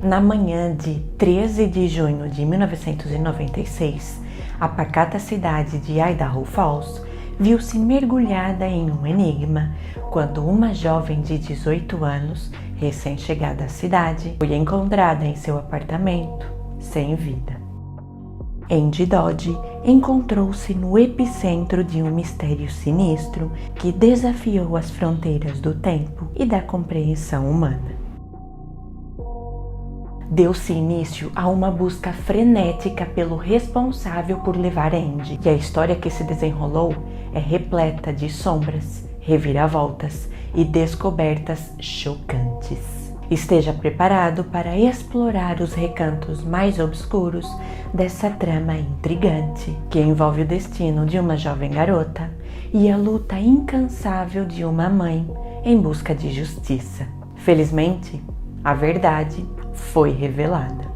Na manhã de 13 de junho de 1996, a pacata cidade de Idaho Falls viu-se mergulhada em um enigma quando uma jovem de 18 anos, recém-chegada à cidade, foi encontrada em seu apartamento sem vida. Andy Dodge encontrou-se no epicentro de um mistério sinistro que desafiou as fronteiras do tempo e da compreensão humana. Deu-se início a uma busca frenética pelo responsável por levar Andy, e a história que se desenrolou é repleta de sombras, reviravoltas e descobertas chocantes. Esteja preparado para explorar os recantos mais obscuros dessa trama intrigante, que envolve o destino de uma jovem garota e a luta incansável de uma mãe em busca de justiça. Felizmente, a verdade foi revelada,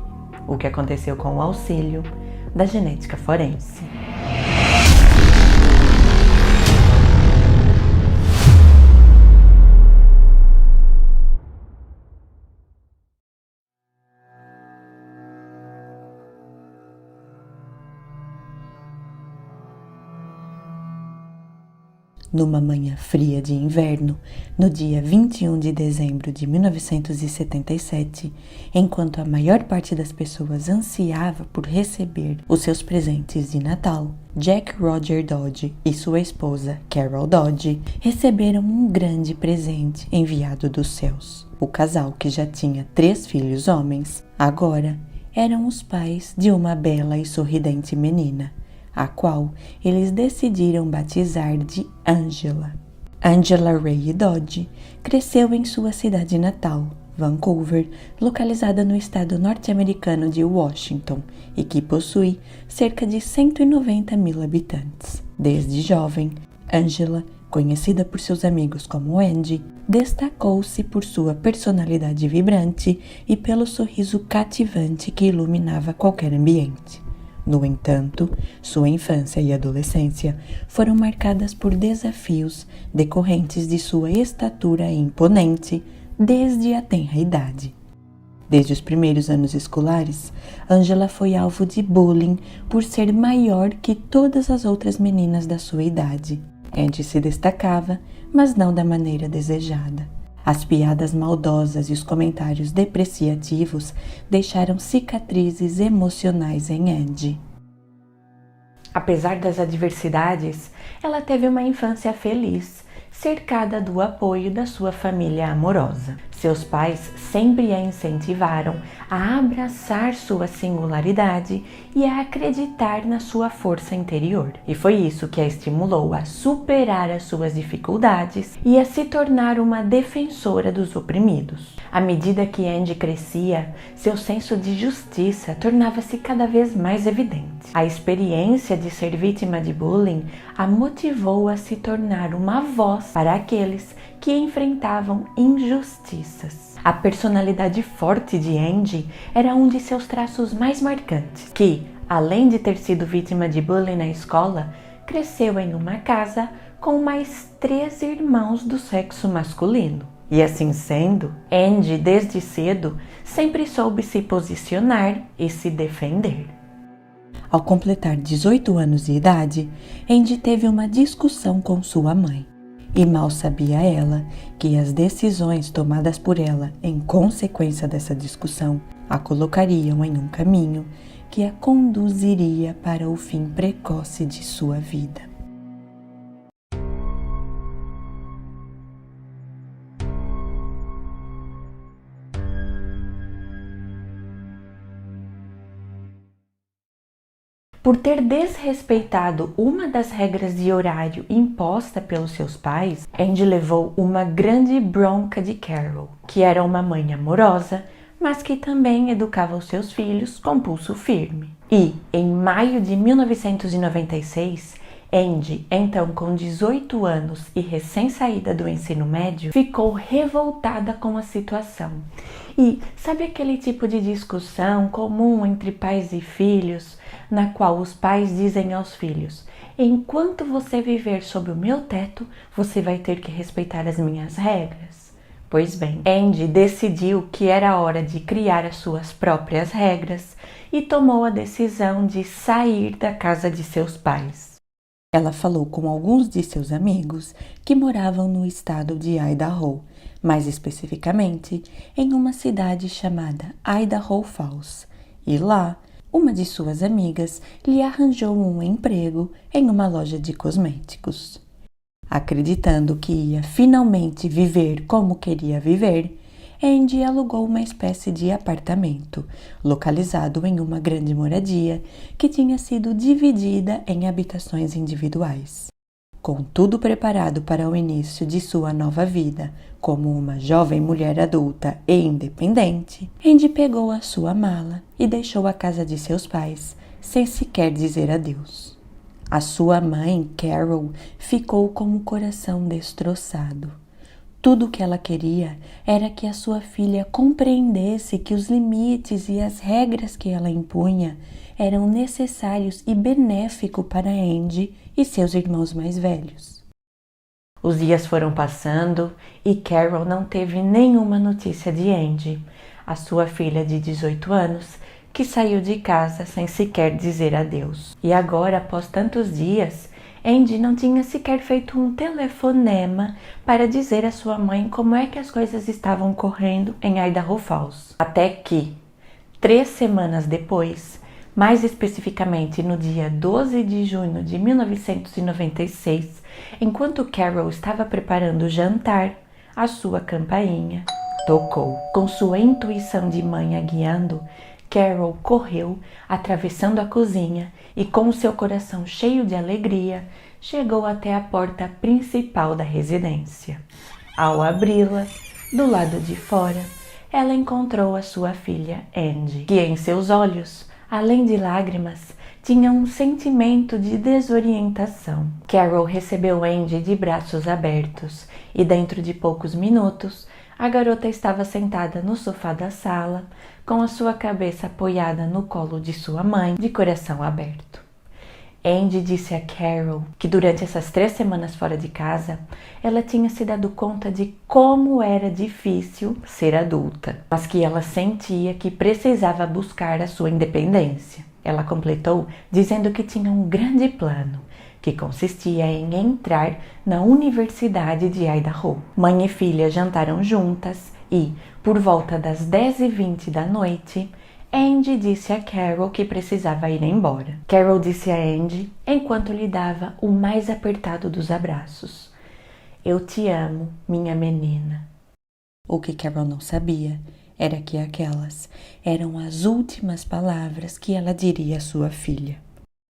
o que aconteceu com o auxílio da genética forense. Numa manhã fria de inverno, no dia 21 de dezembro de 1977, enquanto a maior parte das pessoas ansiava por receber os seus presentes de Natal, Jack Roger Dodge e sua esposa, Carol Dodge, receberam um grande presente enviado dos céus. O casal, que já tinha 3 filhos homens, agora eram os pais de uma bela e sorridente menina, a qual eles decidiram batizar de Angela. Angela Ray Dodge cresceu em sua cidade natal, Vancouver, localizada no estado norte-americano de Washington e que possui cerca de 190 mil habitantes. Desde jovem, Angela, conhecida por seus amigos como Andy, destacou-se por sua personalidade vibrante e pelo sorriso cativante que iluminava qualquer ambiente. No entanto, sua infância e adolescência foram marcadas por desafios decorrentes de sua estatura imponente desde a tenra idade. Desde os primeiros anos escolares, Angela foi alvo de bullying por ser maior que todas as outras meninas da sua idade. Andy se destacava, mas não da maneira desejada. As piadas maldosas e os comentários depreciativos deixaram cicatrizes emocionais em Andy. Apesar das adversidades, ela teve uma infância feliz, cercada do apoio da sua família amorosa. Seus pais sempre a incentivaram a abraçar sua singularidade e a acreditar na sua força interior. E foi isso que a estimulou a superar as suas dificuldades e a se tornar uma defensora dos oprimidos. À medida que Andy crescia, seu senso de justiça tornava-se cada vez mais evidente. A experiência de ser vítima de bullying a motivou a se tornar uma voz para aqueles que enfrentavam injustiças. A personalidade forte de Andy era um de seus traços mais marcantes, que, além de ter sido vítima de bullying na escola, cresceu em uma casa com mais 3 irmãos do sexo masculino. E assim sendo, Andy, desde cedo, sempre soube se posicionar e se defender. Ao completar 18 anos de idade, Andy teve uma discussão com sua mãe. E mal sabia ela que as decisões tomadas por ela em consequência dessa discussão a colocariam em um caminho que a conduziria para o fim precoce de sua vida. Por ter desrespeitado uma das regras de horário imposta pelos seus pais, Andy levou uma grande bronca de Carol, que era uma mãe amorosa, mas que também educava os seus filhos com pulso firme. E, em maio de 1996, Andy, então com 18 anos e recém-saída do ensino médio, ficou revoltada com a situação. E sabe aquele tipo de discussão comum entre pais e filhos, na qual os pais dizem aos filhos: enquanto você viver sob o meu teto, você vai ter que respeitar as minhas regras? Pois bem, Andy decidiu que era hora de criar as suas próprias regras e tomou a decisão de sair da casa de seus pais. Ela falou com alguns de seus amigos que moravam no estado de Idaho, mais especificamente em uma cidade chamada Idaho Falls, e lá, uma de suas amigas lhe arranjou um emprego em uma loja de cosméticos. Acreditando que ia finalmente viver como queria viver, Andy alugou uma espécie de apartamento, localizado em uma grande moradia que tinha sido dividida em habitações individuais. Com tudo preparado para o início de sua nova vida, como uma jovem mulher adulta e independente, Andy pegou a sua mala e deixou a casa de seus pais, sem sequer dizer adeus. A sua mãe, Carol, ficou com o coração destroçado. Tudo o que ela queria era que a sua filha compreendesse que os limites e as regras que ela impunha eram necessários e benéficos para Andy e seus irmãos mais velhos. Os dias foram passando e Carol não teve nenhuma notícia de Andy, a sua filha de 18 anos, que saiu de casa sem sequer dizer adeus. E agora, após tantos dias, Andy não tinha sequer feito um telefonema para dizer à sua mãe como é que as coisas estavam correndo em Idaho Falls. Até que, 3 semanas depois, mais especificamente no dia 12 de junho de 1996, enquanto Carol estava preparando o jantar, a sua campainha tocou. Com sua intuição de mãe a guiando, Carol correu, atravessando a cozinha e, com seu coração cheio de alegria, chegou até a porta principal da residência. Ao abri-la, do lado de fora, ela encontrou a sua filha Andy, que em seus olhos, além de lágrimas, tinha um sentimento de desorientação. Carol recebeu Andy de braços abertos e, dentro de poucos minutos, a garota estava sentada no sofá da sala, com a sua cabeça apoiada no colo de sua mãe, de coração aberto. Andy disse a Carol que durante essas 3 semanas fora de casa, ela tinha se dado conta de como era difícil ser adulta, mas que ela sentia que precisava buscar a sua independência. Ela completou dizendo que tinha um grande plano, que consistia em entrar na Universidade de Idaho. Mãe e filha jantaram juntas e, por volta das 10h20 da noite, Andy disse a Carol que precisava ir embora. Carol disse a Andy, enquanto lhe dava o mais apertado dos abraços: "Eu te amo, minha menina." O que Carol não sabia era que aquelas eram as últimas palavras que ela diria à sua filha.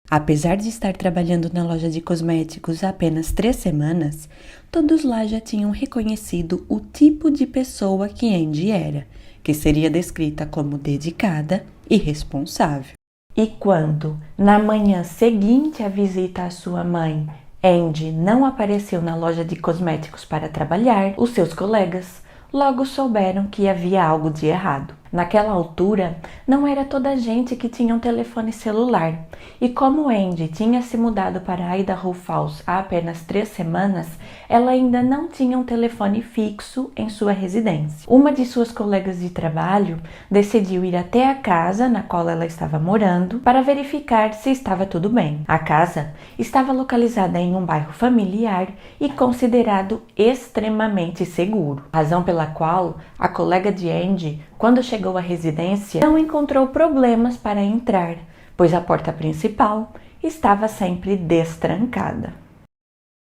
Apesar de estar trabalhando na loja de cosméticos há apenas 3 semanas, todos lá já tinham reconhecido o tipo de pessoa que Andy era, que seria descrita como dedicada e responsável. E quando, na manhã seguinte à visita à sua mãe, Andy não apareceu na loja de cosméticos para trabalhar, os seus colegas logo souberam que havia algo de errado. Naquela altura, não era toda a gente que tinha um telefone celular, e como Andy tinha se mudado para Idaho Falls há apenas 3 semanas, ela ainda não tinha um telefone fixo em sua residência. Uma de suas colegas de trabalho decidiu ir até a casa na qual ela estava morando para verificar se estava tudo bem. A casa estava localizada em um bairro familiar e considerado extremamente seguro, razão pela qual a colega de Andy, quando chegou à residência, não encontrou problemas para entrar, pois a porta principal estava sempre destrancada.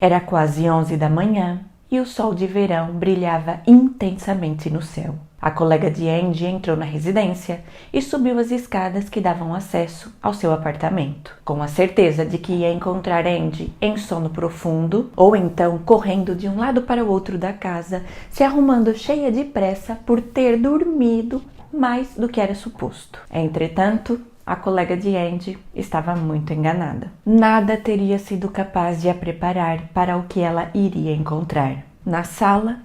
Era quase 11 da manhã e o sol de verão brilhava intensamente no céu. A colega de Andy entrou na residência e subiu as escadas que davam acesso ao seu apartamento, com a certeza de que ia encontrar Andy em sono profundo ou então correndo de um lado para o outro da casa, se arrumando cheia de pressa por ter dormido mais do que era suposto. Entretanto, a colega de Andy estava muito enganada. Nada teria sido capaz de a preparar para o que ela iria encontrar. Na sala,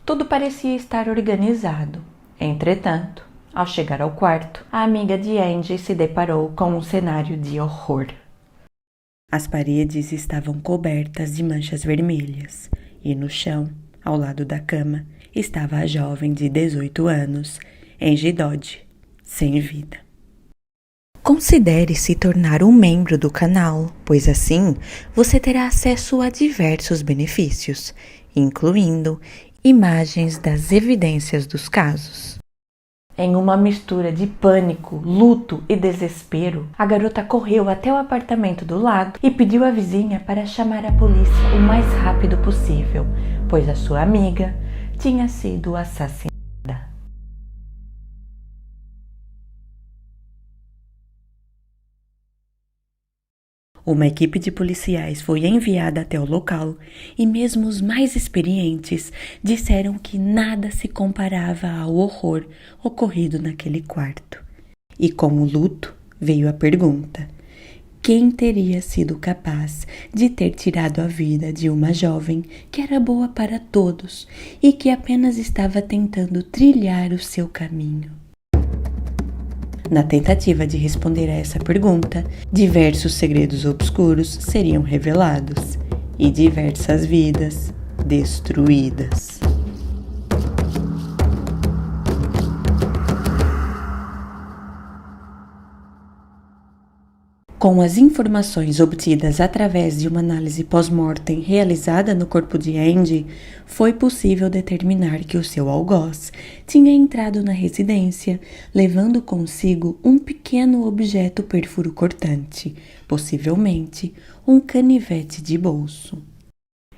tudo parecia estar organizado. Entretanto, ao chegar ao quarto, a amiga de Andy se deparou com um cenário de horror. As paredes estavam cobertas de manchas vermelhas e no chão, ao lado da cama, estava a jovem de 18 anos, Angie Dodge, sem vida. Considere se tornar um membro do canal, pois assim você terá acesso a diversos benefícios, incluindo imagens das evidências dos casos. Em uma mistura de pânico, luto e desespero, a garota correu até o apartamento do lado e pediu à vizinha para chamar a polícia o mais rápido possível, pois a sua amiga tinha sido assassinada. Uma equipe de policiais foi enviada até o local e mesmo os mais experientes disseram que nada se comparava ao horror ocorrido naquele quarto. E com o luto veio a pergunta: quem teria sido capaz de ter tirado a vida de uma jovem que era boa para todos e que apenas estava tentando trilhar o seu caminho? Na tentativa de responder a essa pergunta, diversos segredos obscuros seriam revelados e diversas vidas destruídas. Com as informações obtidas através de uma análise pós-mortem realizada no corpo de Angie, foi possível determinar que o seu algoz tinha entrado na residência, levando consigo um pequeno objeto perfuro-cortante, possivelmente um canivete de bolso.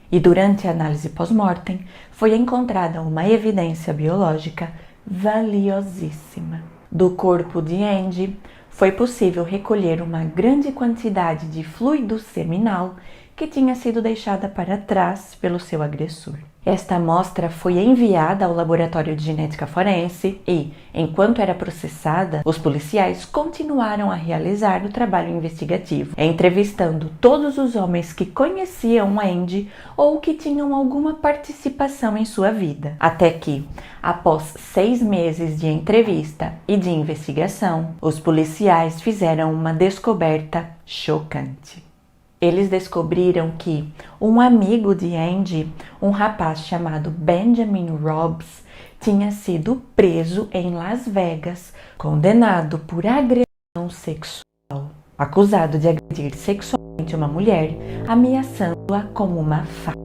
E durante a análise pós-mortem, foi encontrada uma evidência biológica valiosíssima. Do corpo de Angie, foi possível recolher uma grande quantidade de fluido seminal que tinha sido deixada para trás pelo seu agressor. Esta amostra foi enviada ao laboratório de genética forense e, enquanto era processada, os policiais continuaram a realizar o trabalho investigativo, entrevistando todos os homens que conheciam Angie ou que tinham alguma participação em sua vida, até que, após 6 meses de entrevista e de investigação, os policiais fizeram uma descoberta chocante. Eles descobriram que um amigo de Angie, um rapaz chamado Benjamin Robbs, tinha sido preso em Las Vegas, condenado por agressão sexual, acusado de agredir sexualmente uma mulher, ameaçando-a com uma faca.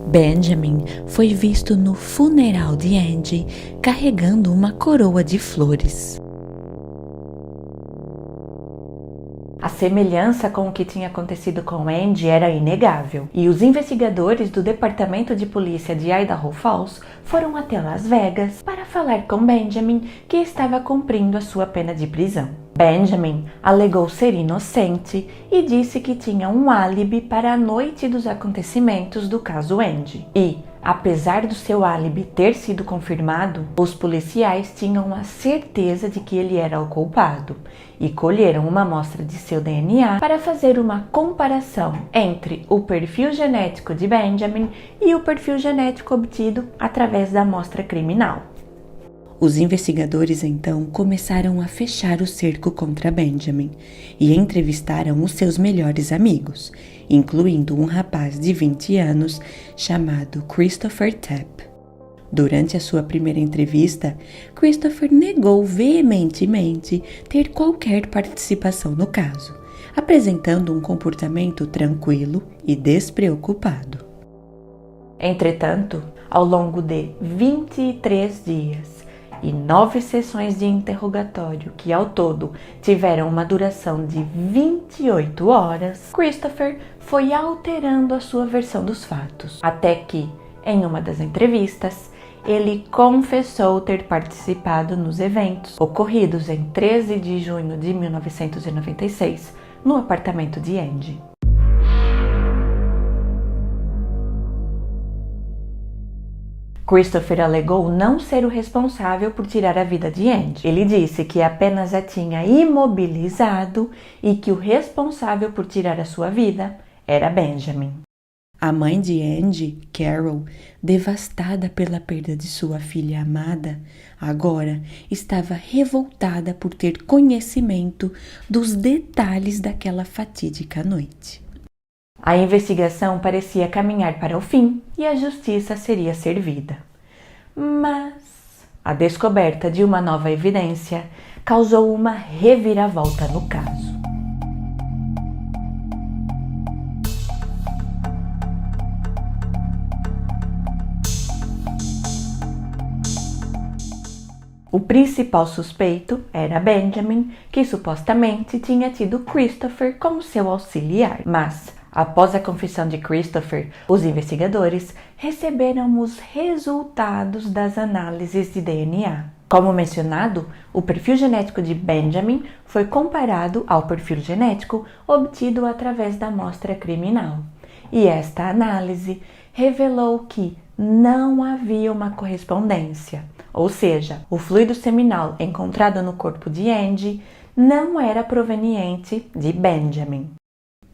Benjamin foi visto no funeral de Angie carregando uma coroa de flores. A semelhança com o que tinha acontecido com Angie era inegável, e os investigadores do Departamento de Polícia de Idaho Falls foram até Las Vegas para falar com Benjamin, que estava cumprindo a sua pena de prisão. Benjamin alegou ser inocente e disse que tinha um álibi para a noite dos acontecimentos do caso Angie. E, apesar do seu álibi ter sido confirmado, os policiais tinham a certeza de que ele era o culpado e colheram uma amostra de seu DNA para fazer uma comparação entre o perfil genético de Benjamin e o perfil genético obtido através da amostra criminal. Os investigadores então começaram a fechar o cerco contra Benjamin e entrevistaram os seus melhores amigos, incluindo um rapaz de 20 anos chamado Christopher Tapp. Durante a sua primeira entrevista, Christopher negou veementemente ter qualquer participação no caso, apresentando um comportamento tranquilo e despreocupado. Entretanto, ao longo de 23 dias e 9 sessões de interrogatório, que ao todo tiveram uma duração de 28 horas, Christopher foi alterando a sua versão dos fatos, até que, em uma das entrevistas, ele confessou ter participado nos eventos ocorridos em 13 de junho de 1996, no apartamento de Angie. Christopher alegou não ser o responsável por tirar a vida de Angie. Ele disse que apenas a tinha imobilizado e que o responsável por tirar a sua vida era Benjamin. A mãe de Angie, Carol, devastada pela perda de sua filha amada, agora estava revoltada por ter conhecimento dos detalhes daquela fatídica noite. A investigação parecia caminhar para o fim e a justiça seria servida. Mas a descoberta de uma nova evidência causou uma reviravolta no caso. O principal suspeito era Benjamin, que supostamente tinha tido Christopher como seu auxiliar. Mas, após a confissão de Christopher, os investigadores receberam os resultados das análises de DNA. Como mencionado, o perfil genético de Benjamin foi comparado ao perfil genético obtido através da amostra criminal. E esta análise revelou que não havia uma correspondência, ou seja, o fluido seminal encontrado no corpo de Angie não era proveniente de Benjamin.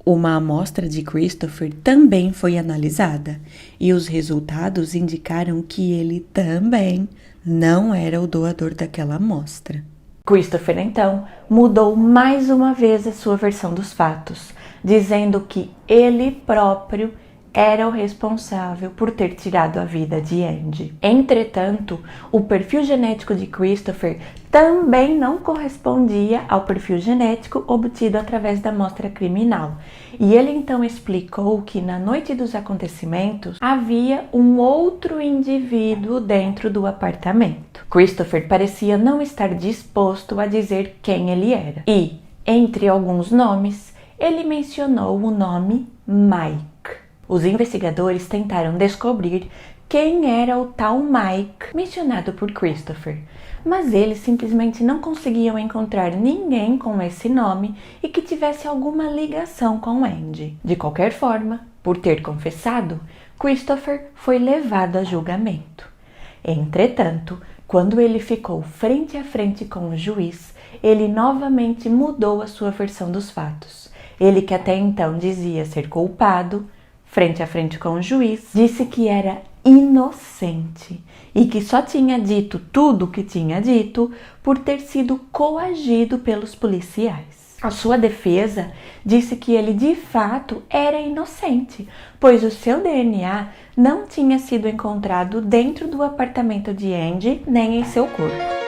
Uma amostra de Christopher também foi analisada e os resultados indicaram que ele também não era o doador daquela amostra. Christopher, então, mudou mais uma vez a sua versão dos fatos, dizendo que ele próprio era o responsável por ter tirado a vida de Angie. Entretanto, o perfil genético de Christopher também não correspondia ao perfil genético obtido através da amostra criminal. E ele então explicou que na noite dos acontecimentos havia um outro indivíduo dentro do apartamento. Christopher parecia não estar disposto a dizer quem ele era. E, entre alguns nomes, ele mencionou o nome Mike. Os investigadores tentaram descobrir quem era o tal Mike mencionado por Christopher, mas eles simplesmente não conseguiam encontrar ninguém com esse nome e que tivesse alguma ligação com Angie. De qualquer forma, por ter confessado, Christopher foi levado a julgamento. Entretanto, quando ele ficou frente a frente com o juiz, ele novamente mudou a sua versão dos fatos. Ele, que até então dizia ser culpado, frente a frente com o juiz, disse que era inocente e que só tinha dito tudo o que tinha dito por ter sido coagido pelos policiais. A sua defesa disse que ele de fato era inocente, pois o seu DNA não tinha sido encontrado dentro do apartamento de Angie nem em seu corpo.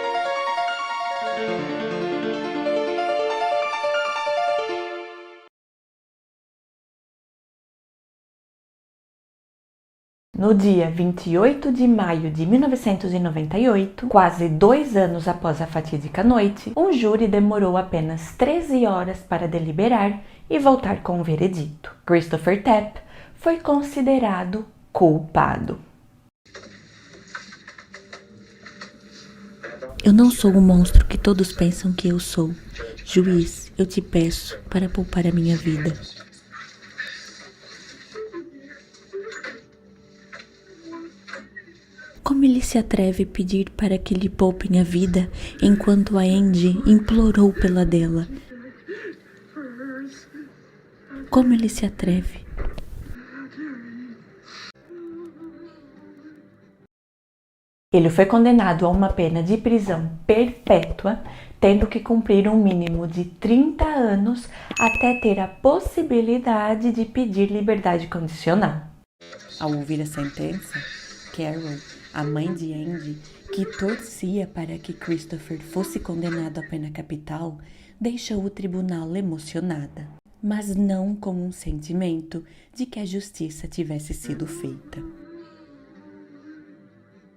No dia 28 de maio de 1998, quase 2 anos após a fatídica noite, um júri demorou apenas 13 horas para deliberar e voltar com o veredito. Christopher Tapp foi considerado culpado. Eu não sou o monstro que todos pensam que eu sou. Juiz, eu te peço para poupar a minha vida. Como ele se atreve a pedir para que lhe poupem a vida, enquanto a Angie implorou pela dela? Como ele se atreve? Ele foi condenado a uma pena de prisão perpétua, tendo que cumprir um mínimo de 30 anos até ter a possibilidade de pedir liberdade condicional. Ao ouvir a sentença, Carol, a mãe de Angie, que torcia para que Christopher fosse condenado à pena capital, deixou o tribunal emocionada, mas não com um sentimento de que a justiça tivesse sido feita.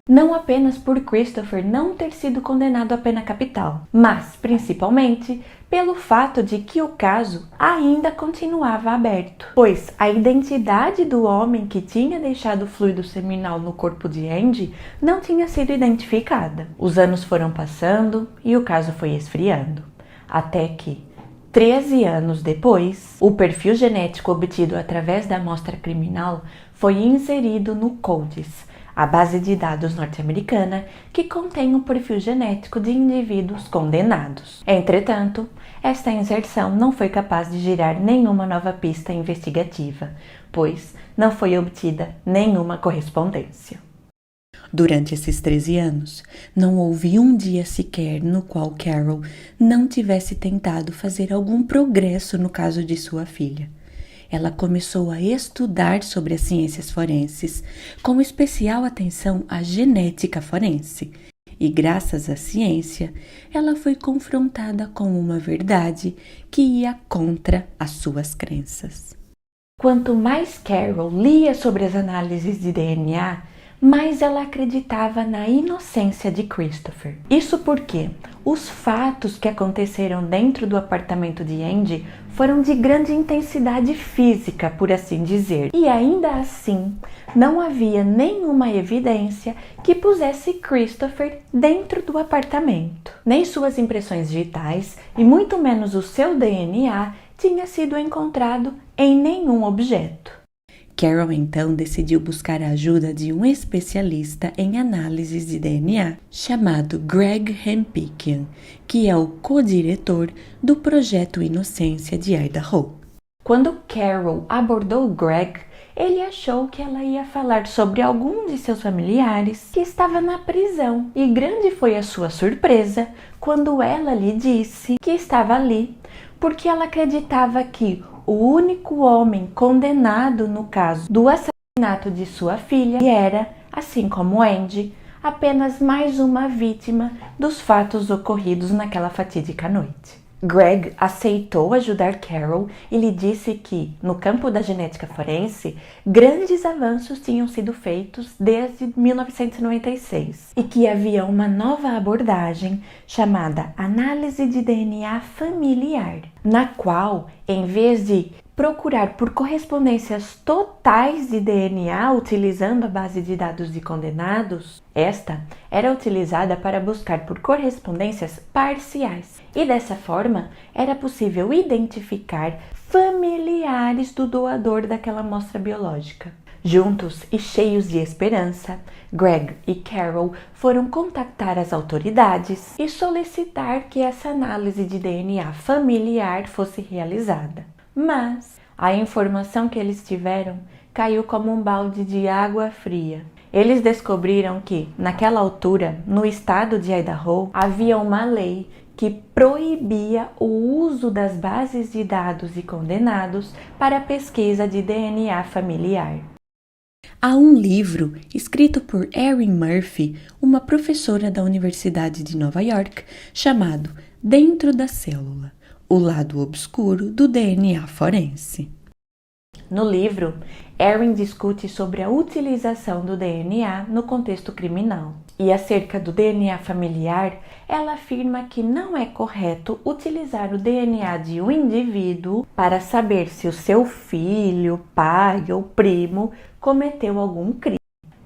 Não apenas por Christopher não ter sido condenado à pena capital, mas principalmente pelo fato de que o caso ainda continuava aberto, pois a identidade do homem que tinha deixado o fluido seminal no corpo de Angie não tinha sido identificada. Os anos foram passando e o caso foi esfriando, até que 13 anos depois, o perfil genético obtido através da amostra criminal foi inserido no CODIS, a base de dados norte-americana que contém o perfil genético de indivíduos condenados. Entretanto, esta inserção não foi capaz de gerar nenhuma nova pista investigativa, pois não foi obtida nenhuma correspondência. Durante esses 13 anos, não houve um dia sequer no qual Carol não tivesse tentado fazer algum progresso no caso de sua filha. ela começou a estudar sobre as ciências forenses, com especial atenção à genética forense. E graças à ciência, ela foi confrontada com uma verdade que ia contra as suas crenças. Quanto mais Carol lia sobre as análises de DNA, mais ela acreditava na inocência de Christopher. Isso porque os fatos que aconteceram dentro do apartamento de Andy foram de grande intensidade física, por assim dizer. E ainda assim, não havia nenhuma evidência que pusesse Christopher dentro do apartamento. Nem suas impressões digitais e muito menos o seu DNA tinha sido encontrado em nenhum objeto. Carol então decidiu buscar a ajuda de um especialista em análises de DNA chamado Greg Hempikian, que é o co-diretor do Projeto Inocência de Idaho. Quando Carol abordou Greg, ele achou que ela ia falar sobre algum de seus familiares que estava na prisão. E grande foi a sua surpresa quando ela lhe disse que estava ali, porque ela acreditava que o único homem condenado no caso do assassinato de sua filha era, assim como Andy, apenas mais uma vítima dos fatos ocorridos naquela fatídica noite. Greg aceitou ajudar Carol e lhe disse que, no campo da genética forense, grandes avanços tinham sido feitos desde 1996 e que havia uma nova abordagem chamada análise de DNA familiar, na qual, em vez de procurar por correspondências totais de DNA utilizando a base de dados de condenados, esta era utilizada para buscar por correspondências parciais. E dessa forma, era possível identificar familiares do doador daquela amostra biológica. Juntos e cheios de esperança, Greg e Carol foram contactar as autoridades e solicitar que essa análise de DNA familiar fosse realizada. Mas a informação que eles tiveram caiu como um balde de água fria. Eles descobriram que, naquela altura, no estado de Idaho, havia uma lei que proibia o uso das bases de dados de condenados para pesquisa de DNA familiar. Há um livro escrito por Erin Murphy, uma professora da Universidade de Nova York, chamado Dentro da Célula: O lado obscuro do DNA forense. No livro, Erin discute sobre a utilização do DNA no contexto criminal. E acerca do DNA familiar, ela afirma que não é correto utilizar o DNA de um indivíduo para saber se o seu filho, pai ou primo cometeu algum crime.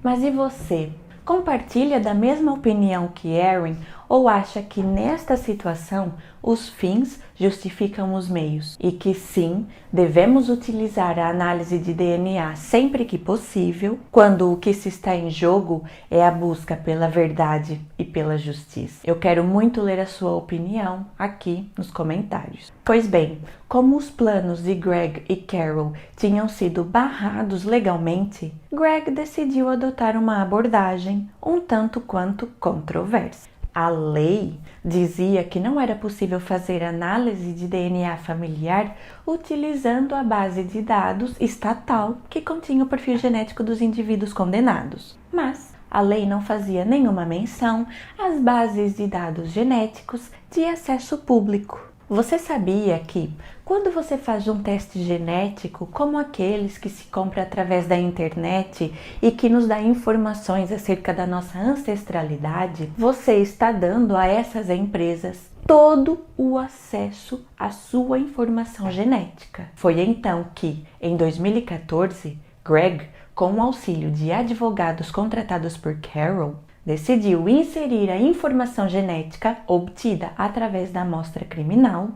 Mas e você? Compartilha da mesma opinião que Erin ou acha que nesta situação os fins justificam os meios e que sim, devemos utilizar a análise de DNA sempre que possível, quando o que se está em jogo é a busca pela verdade e pela justiça? Eu quero muito ler a sua opinião aqui nos comentários. Pois bem, como os planos de Greg e Carol tinham sido barrados legalmente, Greg decidiu adotar uma abordagem um tanto quanto controversa. A lei dizia que não era possível fazer análise de DNA familiar utilizando a base de dados estatal que continha o perfil genético dos indivíduos condenados. Mas a lei não fazia nenhuma menção às bases de dados genéticos de acesso público. Você sabia que, quando você faz um teste genético, como aqueles que se compra através da internet e que nos dá informações acerca da nossa ancestralidade, você está dando a essas empresas todo o acesso à sua informação genética? Foi então que, em 2014, Greg, com o auxílio de advogados contratados por Carol, decidiu inserir a informação genética obtida através da amostra criminal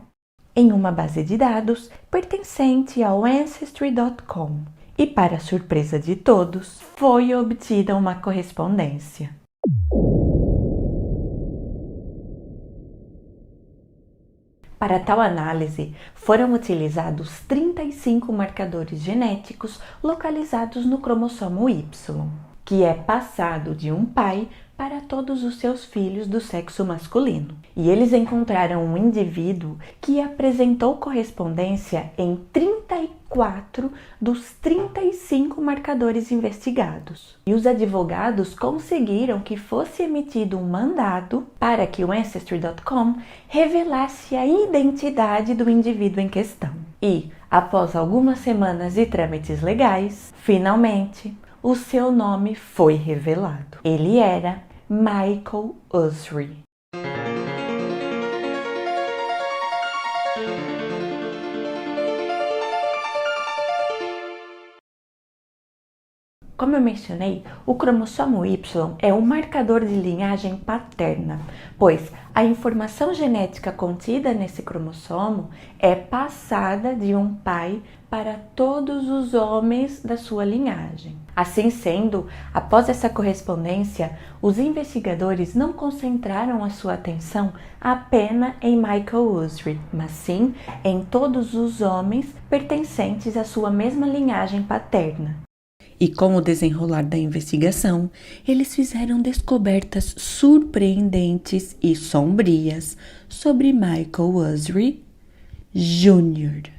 em uma base de dados pertencente ao Ancestry.com. E, para surpresa de todos, foi obtida uma correspondência. Para tal análise, foram utilizados 35 marcadores genéticos localizados no cromossomo Y, que é passado de um pai para todos os seus filhos do sexo masculino. E eles encontraram um indivíduo que apresentou correspondência em 34 dos 35 marcadores investigados. E os advogados conseguiram que fosse emitido um mandado para que o Ancestry.com revelasse a identidade do indivíduo em questão. E, após algumas semanas de trâmites legais, finalmente, o seu nome foi revelado. Ele era Michael Usry. Como eu mencionei, o cromossomo Y é um marcador de linhagem paterna, pois a informação genética contida nesse cromossomo é passada de um pai para todos os homens da sua linhagem. Assim sendo, após essa correspondência, os investigadores não concentraram a sua atenção apenas em Michael Usry, mas sim em todos os homens pertencentes à sua mesma linhagem paterna. E com o desenrolar da investigação, eles fizeram descobertas surpreendentes e sombrias sobre Michael Usry Jr.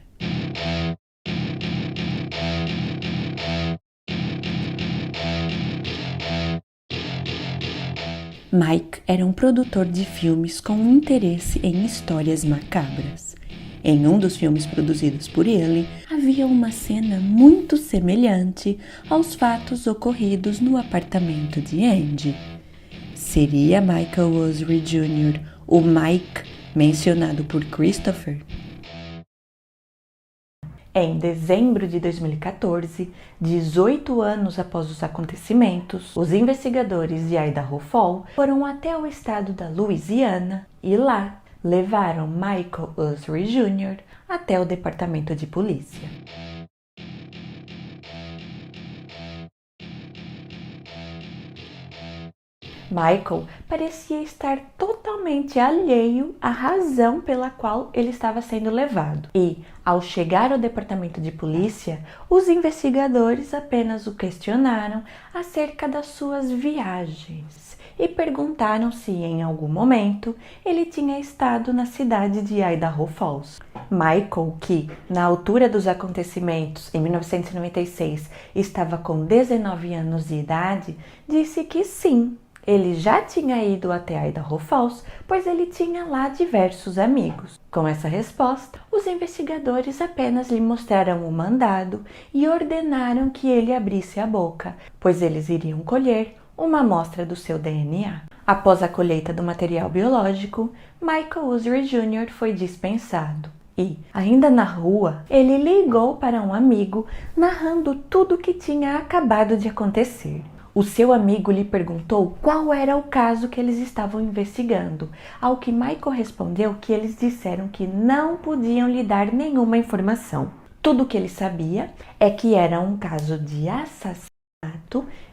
Mike era um produtor de filmes com interesse em histórias macabras. Em um dos filmes produzidos por ele, havia uma cena muito semelhante aos fatos ocorridos no apartamento de Andy. Seria Michael Usry Jr. o Mike mencionado por Christopher? Em dezembro de 2014, 18 anos após os acontecimentos, os investigadores de Idaho Falls foram até o estado da Louisiana e lá levaram Michael Usry Jr. até o departamento de polícia. Michael parecia estar totalmente alheio à razão pela qual ele estava sendo levado. E, ao chegar ao departamento de polícia, os investigadores apenas o questionaram acerca das suas viagens e perguntaram se em algum momento ele tinha estado na cidade de Idaho Falls. Michael, que na altura dos acontecimentos, em 1996, estava com 19 anos de idade, disse que sim, ele já tinha ido até Idaho Falls, pois ele tinha lá diversos amigos. Com essa resposta, os investigadores apenas lhe mostraram o mandado e ordenaram que ele abrisse a boca, pois eles iriam colher uma amostra do seu DNA. Após a colheita do material biológico, Michael Usry Jr. foi dispensado. E, ainda na rua, ele ligou para um amigo narrando tudo o que tinha acabado de acontecer. O seu amigo lhe perguntou qual era o caso que eles estavam investigando, ao que Michael respondeu que eles disseram que não podiam lhe dar nenhuma informação. Tudo o que ele sabia é que era um caso de assassinato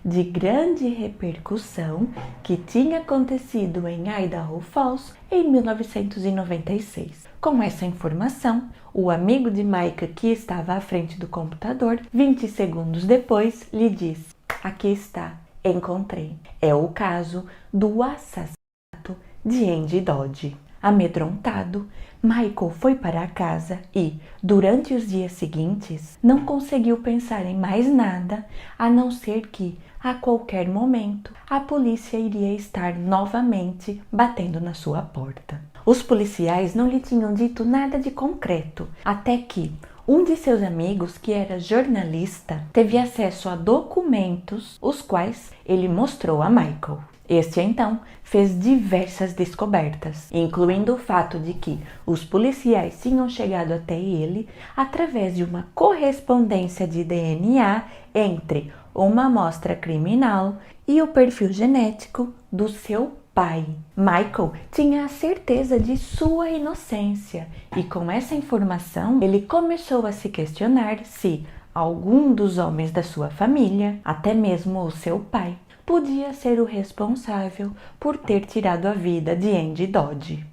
de grande repercussão que tinha acontecido em Idaho Falls em 1996. Com essa informação, o amigo de Michael, que estava à frente do computador, 20 segundos depois, lhe disse: "Aqui está, encontrei. É o caso do assassinato de Andy Dodge." Amedrontado, Michael foi para casa e, durante os dias seguintes, não conseguiu pensar em mais nada a não ser que, a qualquer momento, a polícia iria estar novamente batendo na sua porta. Os policiais não lhe tinham dito nada de concreto, até que um de seus amigos, que era jornalista, teve acesso a documentos, os quais ele mostrou a Michael. Este, então, fez diversas descobertas, incluindo o fato de que os policiais tinham chegado até ele através de uma correspondência de DNA entre uma amostra criminal e o perfil genético do seu pai. Michael tinha a certeza de sua inocência e, com essa informação, ele começou a se questionar se algum dos homens da sua família, até mesmo o seu pai, podia ser o responsável por ter tirado a vida de Andy Dodge.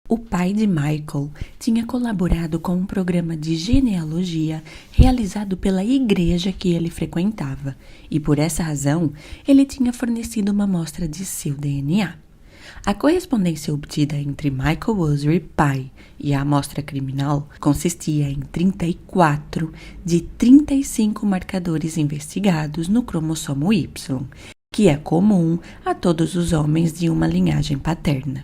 O pai de Michael tinha colaborado com um programa de genealogia realizado pela igreja que ele frequentava, e por essa razão ele tinha fornecido uma amostra de seu DNA. A correspondência obtida entre Michael Usry, pai, e a amostra criminal consistia em 34 de 35 marcadores investigados no cromossomo Y, que é comum a todos os homens de uma linhagem paterna.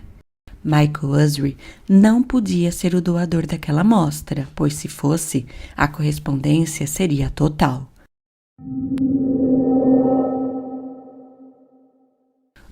Michael Usry não podia ser o doador daquela amostra, pois se fosse, a correspondência seria total.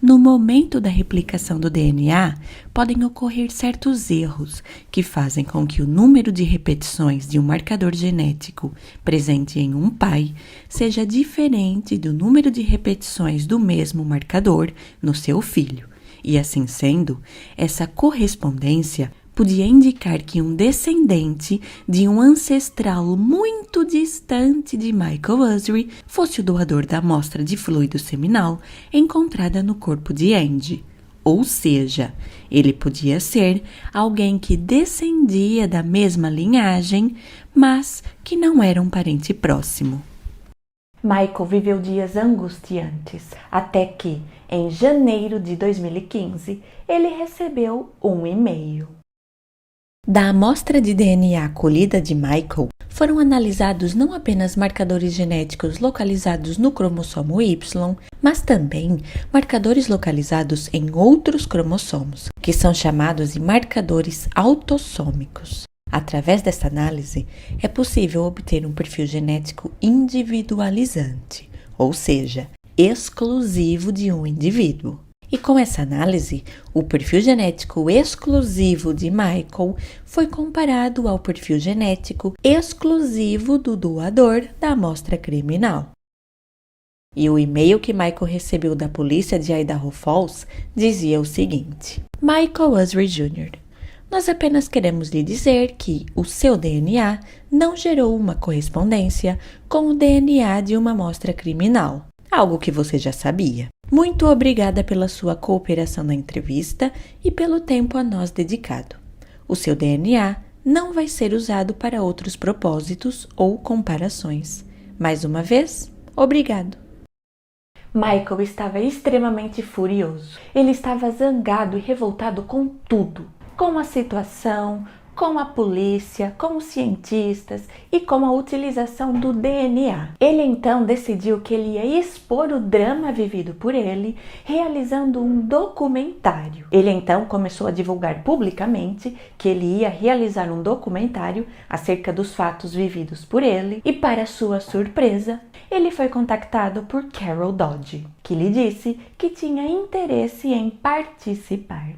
No momento da replicação do DNA, podem ocorrer certos erros que fazem com que o número de repetições de um marcador genético presente em um pai seja diferente do número de repetições do mesmo marcador no seu filho. E assim sendo, essa correspondência podia indicar que um descendente de um ancestral muito distante de Michael Usry fosse o doador da amostra de fluido seminal encontrada no corpo de Andy. Ou seja, ele podia ser alguém que descendia da mesma linhagem, mas que não era um parente próximo. Michael viveu dias angustiantes, até que, em janeiro de 2015, ele recebeu um e-mail. Da amostra de DNA colhida de Michael, foram analisados não apenas marcadores genéticos localizados no cromossomo Y, mas também marcadores localizados em outros cromossomos, que são chamados de marcadores autossômicos. Através desta análise, é possível obter um perfil genético individualizante, ou seja, exclusivo de um indivíduo. E com essa análise, o perfil genético exclusivo de Michael foi comparado ao perfil genético exclusivo do doador da amostra criminal. E o e-mail que Michael recebeu da polícia de Idaho Falls dizia o seguinte: Michael Usry Jr., nós apenas queremos lhe dizer que o seu DNA não gerou uma correspondência com o DNA de uma amostra criminal, algo que você já sabia. Muito obrigada pela sua cooperação na entrevista e pelo tempo a nós dedicado. O seu DNA não vai ser usado para outros propósitos ou comparações. Mais uma vez, obrigado. Michael estava extremamente furioso. Ele estava zangado e revoltado com tudo. Com a situação, com a polícia, com os cientistas e com a utilização do DNA. Ele então decidiu que ele ia expor o drama vivido por ele, realizando um documentário. Ele então começou a divulgar publicamente que ele ia realizar um documentário acerca dos fatos vividos por ele e, para sua surpresa, ele foi contactado por Carol Dodge, que lhe disse que tinha interesse em participar.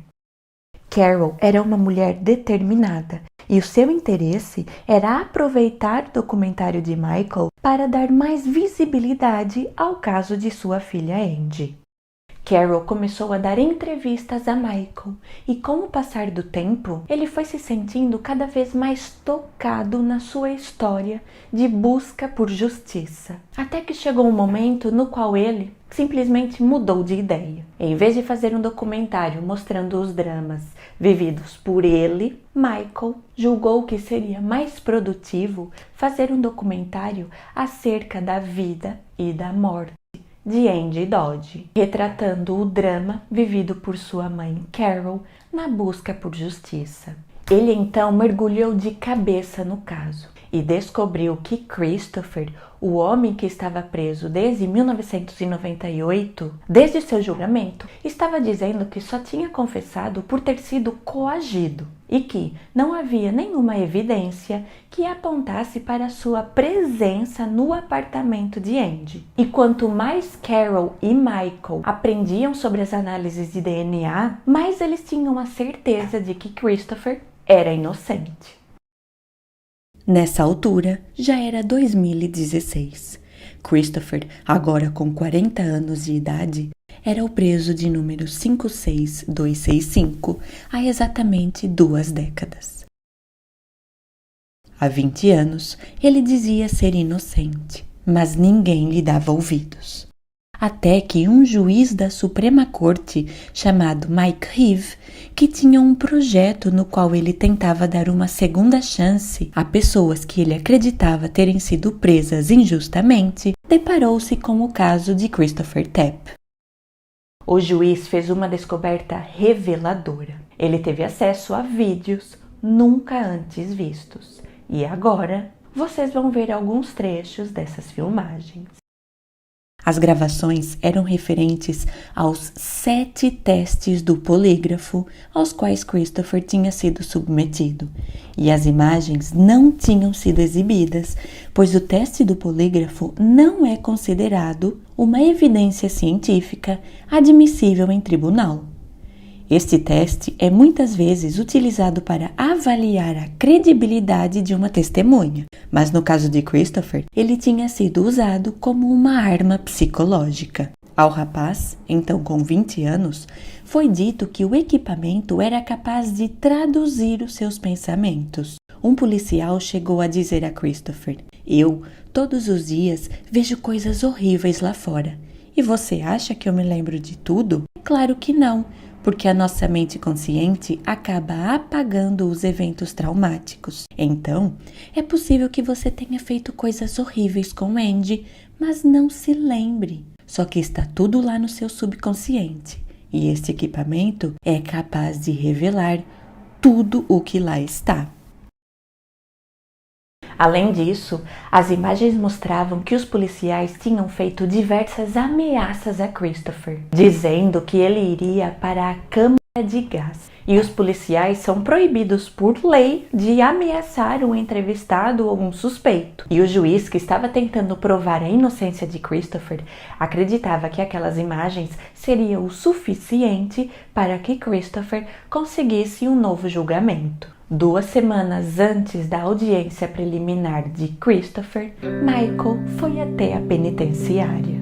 Carol era uma mulher determinada e o seu interesse era aproveitar o documentário de Michael para dar mais visibilidade ao caso de sua filha Andy. Carol começou a dar entrevistas a Michael e, com o passar do tempo, ele foi se sentindo cada vez mais tocado na sua história de busca por justiça. Até que chegou um momento no qual ele simplesmente mudou de ideia. Em vez de fazer um documentário mostrando os dramas vividos por ele, Michael julgou que seria mais produtivo fazer um documentário acerca da vida e da morte de Andy Dodge, retratando o drama vivido por sua mãe Carol na busca por justiça. Ele então mergulhou de cabeça no caso e descobriu que Christopher, o homem que estava preso desde 1998, desde seu julgamento, estava dizendo que só tinha confessado por ter sido coagido e que não havia nenhuma evidência que apontasse para sua presença no apartamento de Andy. E quanto mais Carol e Michael aprendiam sobre as análises de DNA, mais eles tinham a certeza de que Christopher era inocente. Nessa altura, já era 2016. Christopher, agora com 40 anos de idade, era o preso de número 56265 há exatamente 2 décadas. Há 20 anos, ele dizia ser inocente, mas ninguém lhe dava ouvidos. Até que um juiz da Suprema Corte, chamado Mike Heath, que tinha um projeto no qual ele tentava dar uma segunda chance a pessoas que ele acreditava terem sido presas injustamente, deparou-se com o caso de Christopher Tapp. O juiz fez uma descoberta reveladora. Ele teve acesso a vídeos nunca antes vistos. E agora, vocês vão ver alguns trechos dessas filmagens. As gravações eram referentes aos 7 testes do polígrafo aos quais Christopher tinha sido submetido, e as imagens não tinham sido exibidas, pois o teste do polígrafo não é considerado uma evidência científica admissível em tribunal. Este teste é muitas vezes utilizado para avaliar a credibilidade de uma testemunha, mas no caso de Christopher, ele tinha sido usado como uma arma psicológica. Ao rapaz, então com 20 anos, foi dito que o equipamento era capaz de traduzir os seus pensamentos. Um policial chegou a dizer a Christopher: "Eu, todos os dias, vejo coisas horríveis lá fora. E você acha que eu me lembro de tudo? Claro que não, porque a nossa mente consciente acaba apagando os eventos traumáticos. Então, é possível que você tenha feito coisas horríveis com Andy, mas não se lembre. Só que está tudo lá no seu subconsciente, e este equipamento é capaz de revelar tudo o que lá está." Além disso, as imagens mostravam que os policiais tinham feito diversas ameaças a Christopher, dizendo que ele iria para a câmara de gás. E os policiais são proibidos por lei de ameaçar um entrevistado ou um suspeito. E o juiz, que estava tentando provar a inocência de Christopher, acreditava que aquelas imagens seriam o suficiente para que Christopher conseguisse um novo julgamento. 2 semanas antes da audiência preliminar de Christopher, Michael foi até a penitenciária.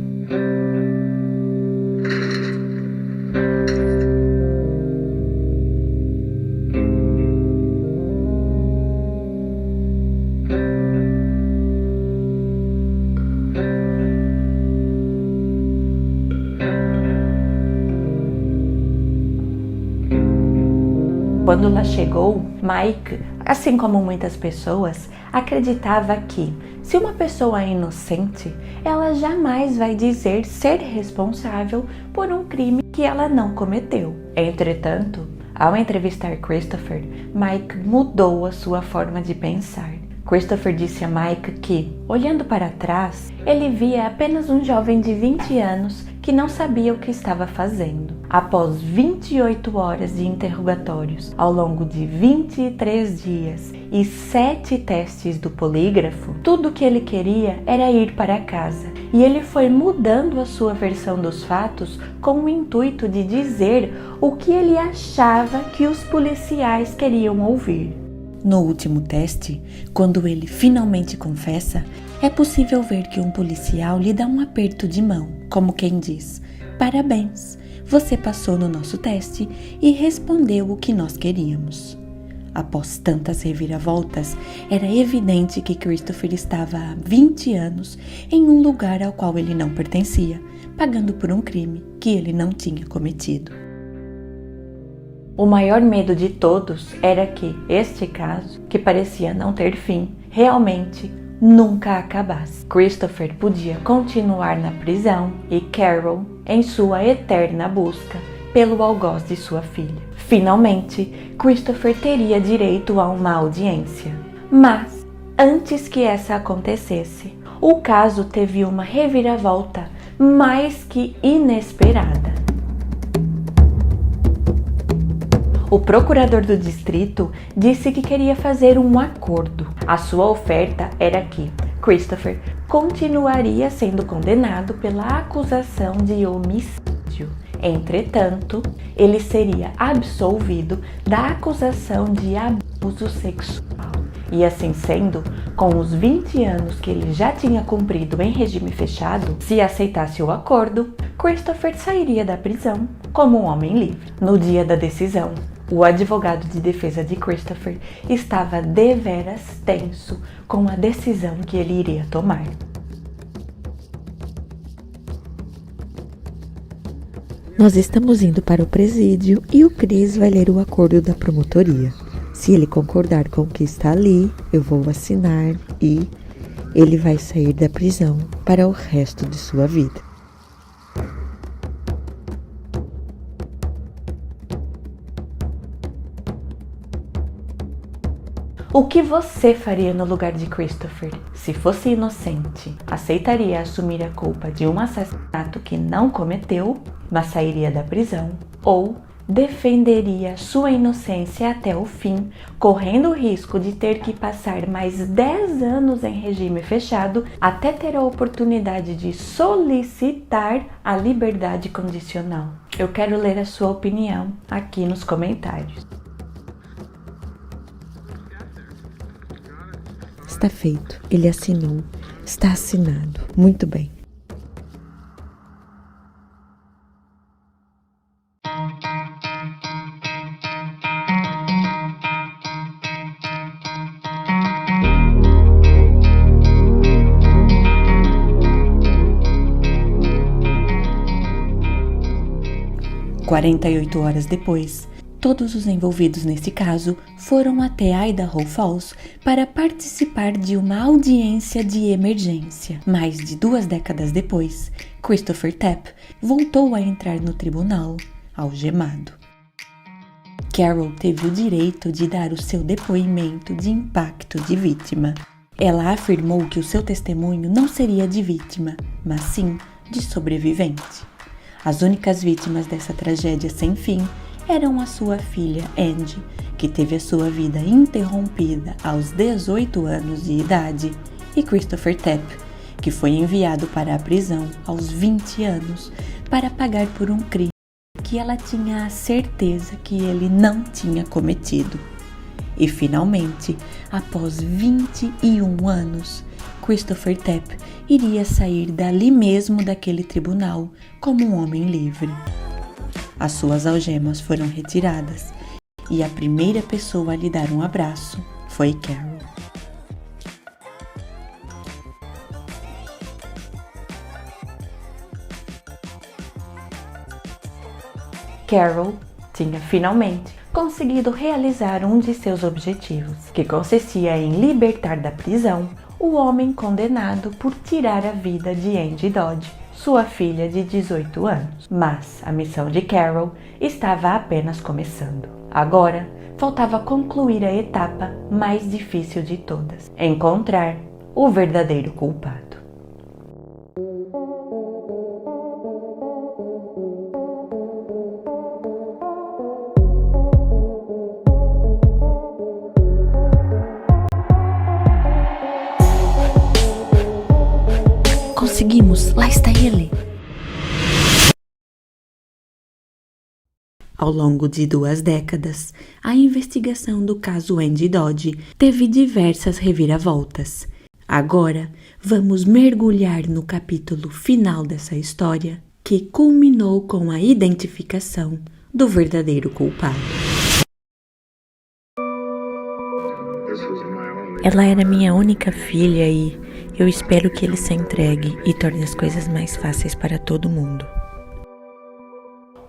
Quando lá chegou, Mike, assim como muitas pessoas, acreditava que, se uma pessoa é inocente, ela jamais vai dizer ser responsável por um crime que ela não cometeu. Entretanto, ao entrevistar Christopher, Mike mudou a sua forma de pensar. Christopher disse a Mike que, olhando para trás, ele via apenas um jovem de 20 anos que não sabia o que estava fazendo. Após 28 horas de interrogatórios, ao longo de 23 dias e 7 testes do polígrafo, tudo o que ele queria era ir para casa. E ele foi mudando a sua versão dos fatos com o intuito de dizer o que ele achava que os policiais queriam ouvir. No último teste, quando ele finalmente confessa, é possível ver que um policial lhe dá um aperto de mão, como quem diz: "Parabéns, você passou no nosso teste e respondeu o que nós queríamos." Após tantas reviravoltas, era evidente que Christopher estava há 20 anos em um lugar ao qual ele não pertencia, pagando por um crime que ele não tinha cometido. O maior medo de todos era que este caso, que parecia não ter fim, realmente nunca acabasse. Christopher podia continuar na prisão e Carol em sua eterna busca pelo algoz de sua filha. Finalmente, Christopher teria direito a uma audiência. Mas, antes que essa acontecesse, o caso teve uma reviravolta mais que inesperada. O procurador do distrito disse que queria fazer um acordo. A sua oferta era que Christopher continuaria sendo condenado pela acusação de homicídio. Entretanto, ele seria absolvido da acusação de abuso sexual. E assim sendo, com os 20 anos que ele já tinha cumprido em regime fechado, se aceitasse o acordo, Christopher sairia da prisão como um homem livre. No dia da decisão, o advogado de defesa de Christopher estava deveras tenso com a decisão que ele iria tomar. Nós estamos indo para o presídio e o Chris vai ler o acordo da promotoria. Se ele concordar com o que está ali, eu vou assinar e ele vai sair da prisão para o resto de sua vida. O que você faria no lugar de Christopher? Se fosse inocente, aceitaria assumir a culpa de um assassinato que não cometeu, mas sairia da prisão? Ou defenderia sua inocência até o fim, correndo o risco de ter que passar mais 10 anos em regime fechado até ter a oportunidade de solicitar a liberdade condicional? Eu quero ler a sua opinião aqui nos comentários. Está feito, ele assinou, está assinado, muito bem. – 48 horas depois, todos os envolvidos nesse caso foram até Idaho Falls para participar de uma audiência de emergência. Mais de 2 décadas depois, Christopher Tapp voltou a entrar no tribunal, algemado. Carol teve o direito de dar o seu depoimento de impacto de vítima. Ela afirmou que o seu testemunho não seria de vítima, mas sim de sobrevivente. As únicas vítimas dessa tragédia sem fim eram a sua filha Angie, que teve a sua vida interrompida aos 18 anos de idade, e Christopher Tapp, que foi enviado para a prisão aos 20 anos para pagar por um crime que ela tinha a certeza que ele não tinha cometido. E finalmente, após 21 anos, Christopher Tapp iria sair dali mesmo daquele tribunal como um homem livre. As suas algemas foram retiradas e a primeira pessoa a lhe dar um abraço foi Carol. Carol tinha finalmente conseguido realizar um de seus objetivos, que consistia em libertar da prisão o homem condenado por tirar a vida de Angie Dodge, sua filha de 18 anos. Mas a missão de Carol estava apenas começando. Agora, faltava concluir a etapa mais difícil de todas: encontrar o verdadeiro culpado. Conseguimos! Lá está ele! Ao longo de 2 décadas, a investigação do caso Angie Dodge teve diversas reviravoltas. Agora, vamos mergulhar no capítulo final dessa história, que culminou com a identificação do verdadeiro culpado. Ela era minha única filha e eu espero que ele se entregue e torne as coisas mais fáceis para todo mundo.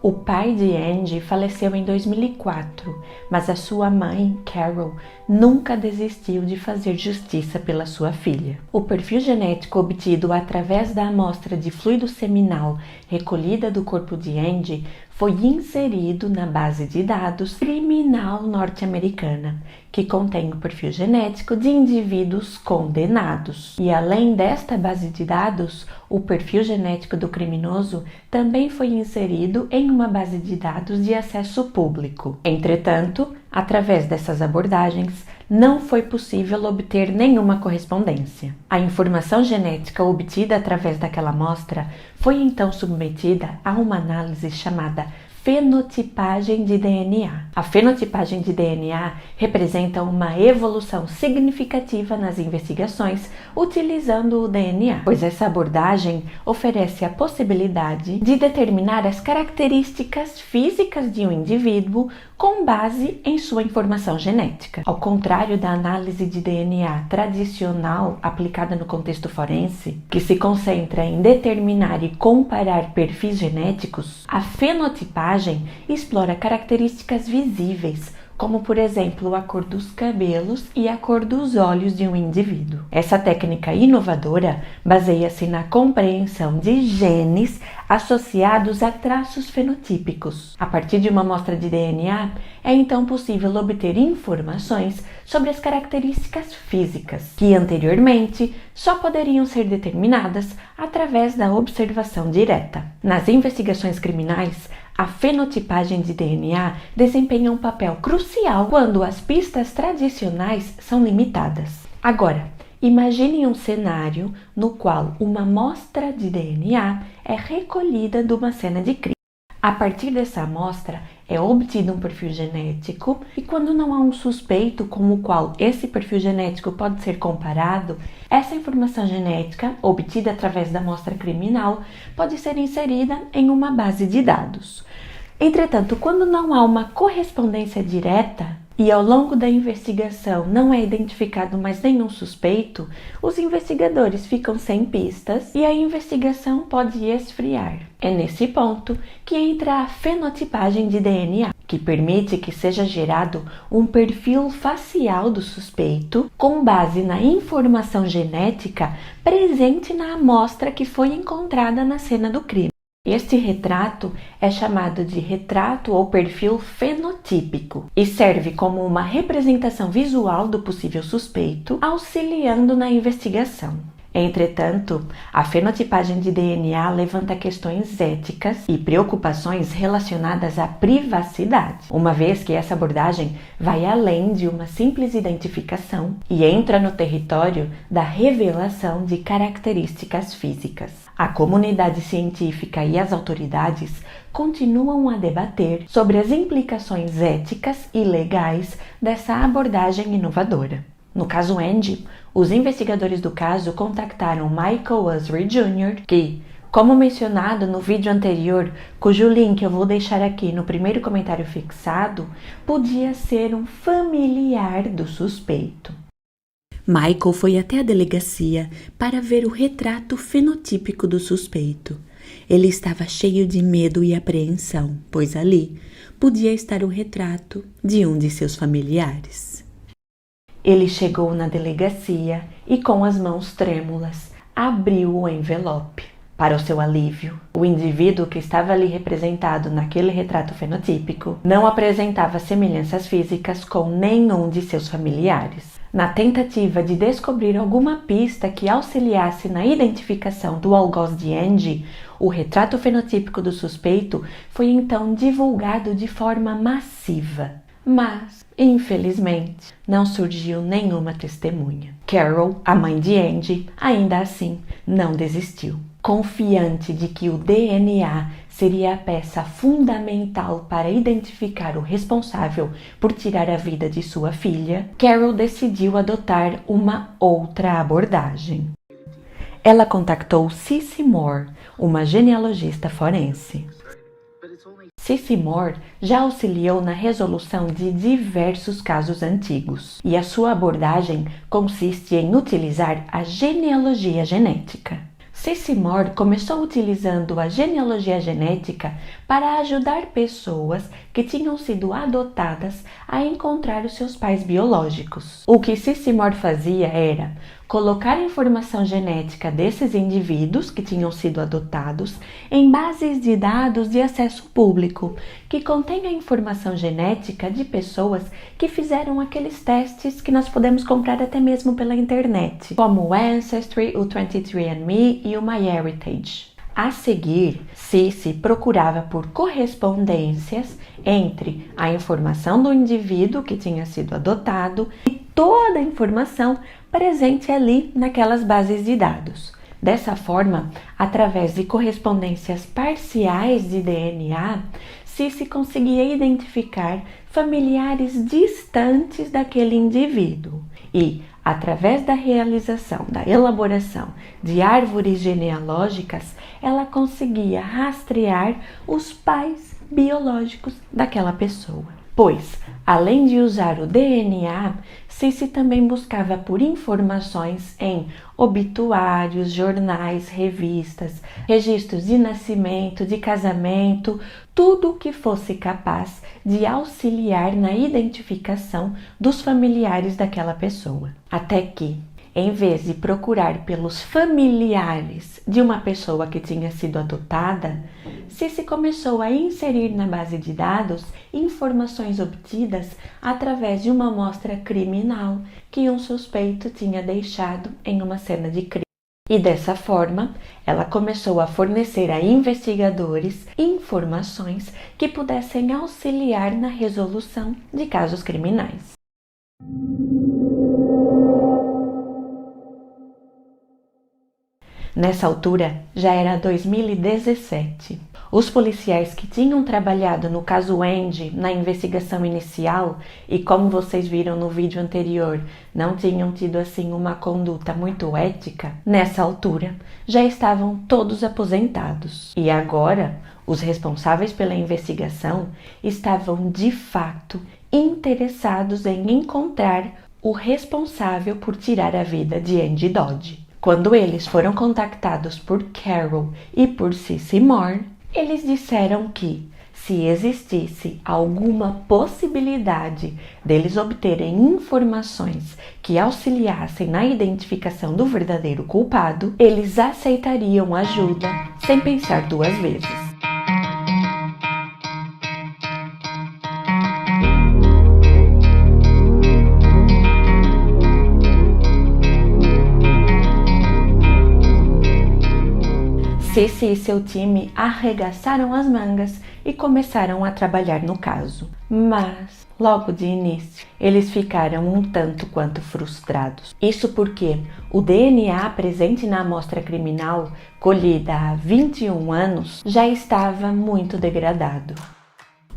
O pai de Angie faleceu em 2004, mas a sua mãe, Carol, nunca desistiu de fazer justiça pela sua filha. O perfil genético obtido através da amostra de fluido seminal recolhida do corpo de Angie foi inserido na base de dados criminal norte-americana, que contém o perfil genético de indivíduos condenados. E além desta base de dados, o perfil genético do criminoso também foi inserido em uma base de dados de acesso público. Entretanto, através dessas abordagens, não foi possível obter nenhuma correspondência. A informação genética obtida através daquela amostra foi então submetida a uma análise chamada fenotipagem de DNA. A fenotipagem de DNA representa uma evolução significativa nas investigações utilizando o DNA, pois essa abordagem oferece a possibilidade de determinar as características físicas de um indivíduo com base em sua informação genética. Ao contrário da análise de DNA tradicional aplicada no contexto forense, que se concentra em determinar e comparar perfis genéticos, a fenotipagem explora características visíveis, como por exemplo a cor dos cabelos e a cor dos olhos de um indivíduo. Essa técnica inovadora baseia-se na compreensão de genes associados a traços fenotípicos. A partir de uma amostra de DNA, é então possível obter informações sobre as características físicas, que anteriormente só poderiam ser determinadas através da observação direta. Nas investigações criminais, a fenotipagem de DNA desempenha um papel crucial quando as pistas tradicionais são limitadas. Agora, imagine um cenário no qual uma amostra de DNA é recolhida de uma cena de crime. A partir dessa amostra, é obtido um perfil genético e quando não há um suspeito com o qual esse perfil genético pode ser comparado, essa informação genética, obtida através da amostra criminal, pode ser inserida em uma base de dados. Entretanto, quando não há uma correspondência direta e ao longo da investigação não é identificado mais nenhum suspeito, os investigadores ficam sem pistas e a investigação pode esfriar. É nesse ponto que entra a fenotipagem de DNA, que permite que seja gerado um perfil facial do suspeito com base na informação genética presente na amostra que foi encontrada na cena do crime. Este retrato é chamado de retrato ou perfil fenotípico e serve como uma representação visual do possível suspeito, auxiliando na investigação. Entretanto, a fenotipagem de DNA levanta questões éticas e preocupações relacionadas à privacidade, uma vez que essa abordagem vai além de uma simples identificação e entra no território da revelação de características físicas. A comunidade científica e as autoridades continuam a debater sobre as implicações éticas e legais dessa abordagem inovadora. No caso Andy, os investigadores do caso contactaram Michael Usry Jr., que, como mencionado no vídeo anterior, cujo link eu vou deixar aqui no primeiro comentário fixado, podia ser um familiar do suspeito. Michael foi até a delegacia para ver o retrato fenotípico do suspeito. Ele estava cheio de medo e apreensão, pois ali podia estar o retrato de um de seus familiares. Ele chegou na delegacia e, com as mãos trêmulas, abriu o envelope. Para o seu alívio, o indivíduo que estava ali representado naquele retrato fenotípico não apresentava semelhanças físicas com nenhum de seus familiares. Na tentativa de descobrir alguma pista que auxiliasse na identificação do algoz de Andy, o retrato fenotípico do suspeito foi então divulgado de forma massiva. Mas, infelizmente, não surgiu nenhuma testemunha. Carol, a mãe de Andy, ainda assim não desistiu. Confiante de que o DNA seria a peça fundamental para identificar o responsável por tirar a vida de sua filha, Carol decidiu adotar uma outra abordagem. Ela contactou Cissy Moore, uma genealogista forense. Cissy Moore já auxiliou na resolução de diversos casos antigos, e a sua abordagem consiste em utilizar a genealogia genética. Cissy Moore começou utilizando a genealogia genética para ajudar pessoas que tinham sido adotadas a encontrar os seus pais biológicos. O que Cissy Moore fazia era colocar a informação genética desses indivíduos que tinham sido adotados em bases de dados de acesso público, que contém a informação genética de pessoas que fizeram aqueles testes que nós podemos comprar até mesmo pela internet, como o Ancestry, o 23andMe e o MyHeritage. A seguir, Cissy procurava por correspondências entre a informação do indivíduo que tinha sido adotado e toda a informação presente ali naquelas bases de dados. Dessa forma, através de correspondências parciais de DNA, Cissy conseguia identificar familiares distantes daquele indivíduo e, através da realização da elaboração de árvores genealógicas, ela conseguia rastrear os pais biológicos daquela pessoa. pois, além de usar o DNA, Cissy também buscava por informações em obituários, jornais, revistas, registros de nascimento, de casamento, tudo o que fosse capaz de auxiliar na identificação dos familiares daquela pessoa. Até que, em vez de procurar pelos familiares de uma pessoa que tinha sido adotada, Cissy começou a inserir na base de dados informações obtidas através de uma amostra criminal que um suspeito tinha deixado em uma cena de crime. E dessa forma, ela começou a fornecer a investigadores informações que pudessem auxiliar na resolução de casos criminais. Nessa altura, já era 2017. Os policiais que tinham trabalhado no caso Andy na investigação inicial e, como vocês viram no vídeo anterior, não tinham tido assim uma conduta muito ética, nessa altura já estavam todos aposentados. E agora, os responsáveis pela investigação estavam de fato interessados em encontrar o responsável por tirar a vida de Andy Dodge. Quando eles foram contactados por Carol e por Cissy Moore, eles disseram que, se existisse alguma possibilidade deles obterem informações que auxiliassem na identificação do verdadeiro culpado, eles aceitariam ajuda sem pensar duas vezes. Cissy e seu time arregaçaram as mangas e começaram a trabalhar no caso. Mas, logo de início, eles ficaram um tanto quanto frustrados. Isso porque o DNA presente na amostra criminal, colhida há 21 anos, já estava muito degradado.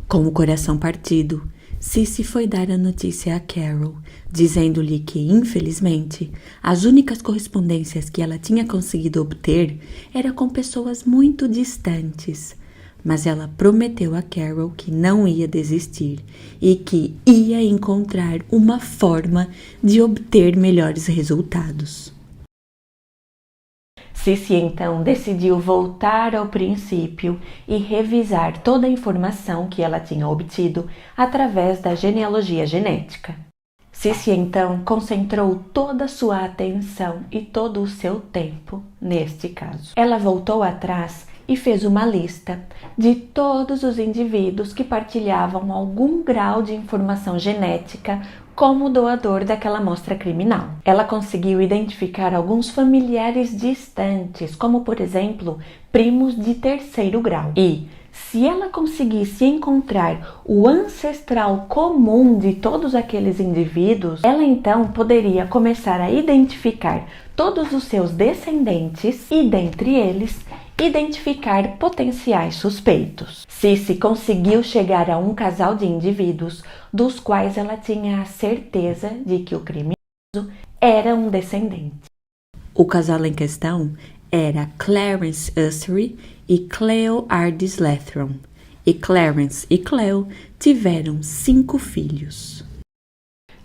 Com o coração partido, Cissy foi dar a notícia a Carol, dizendo-lhe que, infelizmente, as únicas correspondências que ela tinha conseguido obter eram com pessoas muito distantes. Mas ela prometeu a Carol que não ia desistir e que ia encontrar uma forma de obter melhores resultados. Cissy então decidiu voltar ao princípio e revisar toda a informação que ela tinha obtido através da genealogia genética. Cissy então concentrou toda a sua atenção e todo o seu tempo neste caso. Ela voltou atrás e fez uma lista de todos os indivíduos que partilhavam algum grau de informação genética como doador daquela amostra criminal. Ela conseguiu identificar alguns familiares distantes, como por exemplo, primos de terceiro grau. E, se ela conseguisse encontrar o ancestral comum de todos aqueles indivíduos, ela então poderia começar a identificar todos os seus descendentes e, dentre eles, identificar potenciais suspeitos. Cissy conseguiu chegar a um casal de indivíduos dos quais ela tinha a certeza de que o criminoso era um descendente. O casal em questão era Clarence Ussery e Cleo Ardis Lathron, e Clarence e Cleo tiveram 5 filhos.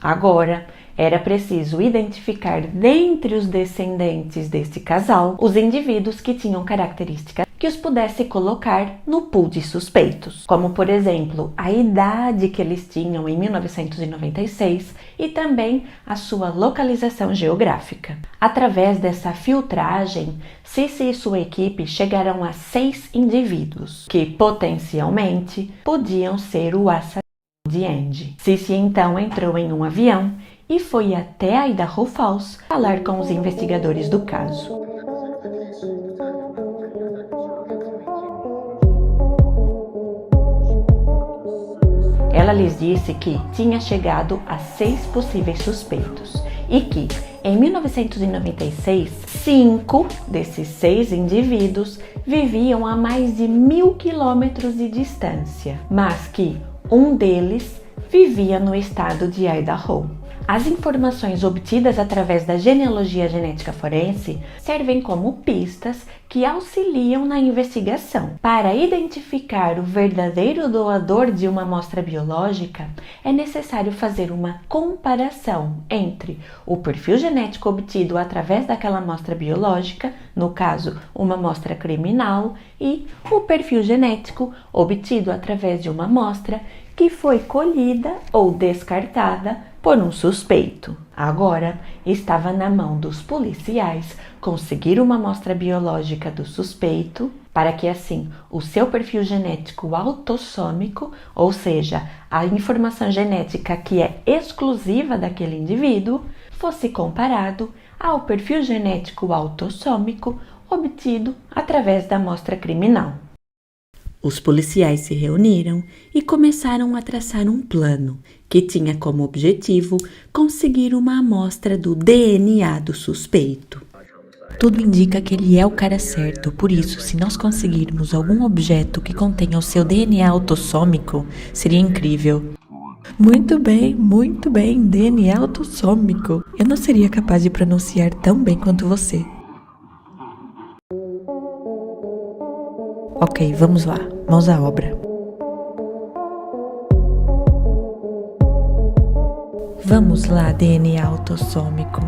Agora, era preciso identificar dentre os descendentes deste casal os indivíduos que tinham características que os pudesse colocar no pool de suspeitos, como por exemplo a idade que eles tinham em 1996 e também a sua localização geográfica. Através dessa filtragem, Cissy e sua equipe chegaram a 6 indivíduos que potencialmente podiam ser o assassino de Andy. Cissy então entrou em um avião e foi até Idaho Falls falar com os investigadores do caso. Ela lhes disse que tinha chegado a 6 possíveis suspeitos e que, em 1996, 5 desses 6 indivíduos viviam a mais de 1.000 quilômetros de distância, mas que um deles vivia no estado de Idaho. As informações obtidas através da genealogia genética forense servem como pistas que auxiliam na investigação. Para identificar o verdadeiro doador de uma amostra biológica, é necessário fazer uma comparação entre o perfil genético obtido através daquela amostra biológica, no caso, uma amostra criminal, e o perfil genético obtido através de uma amostra que foi colhida ou descartada por um suspeito. Agora, estava na mão dos policiais conseguir uma amostra biológica do suspeito, para que assim o seu perfil genético autossômico, ou seja, a informação genética que é exclusiva daquele indivíduo, fosse comparado ao perfil genético autossômico obtido através da amostra criminal. Os policiais se reuniram e começaram a traçar um plano que tinha como objetivo conseguir uma amostra do DNA do suspeito. Tudo indica que ele é o cara certo, por isso, se nós conseguirmos algum objeto que contenha o seu DNA autossômico, seria incrível. Muito bem, DNA autossômico. Eu não seria capaz de pronunciar tão bem quanto você. Ok, vamos lá, mãos à obra. Vamos lá, DNA autossômico.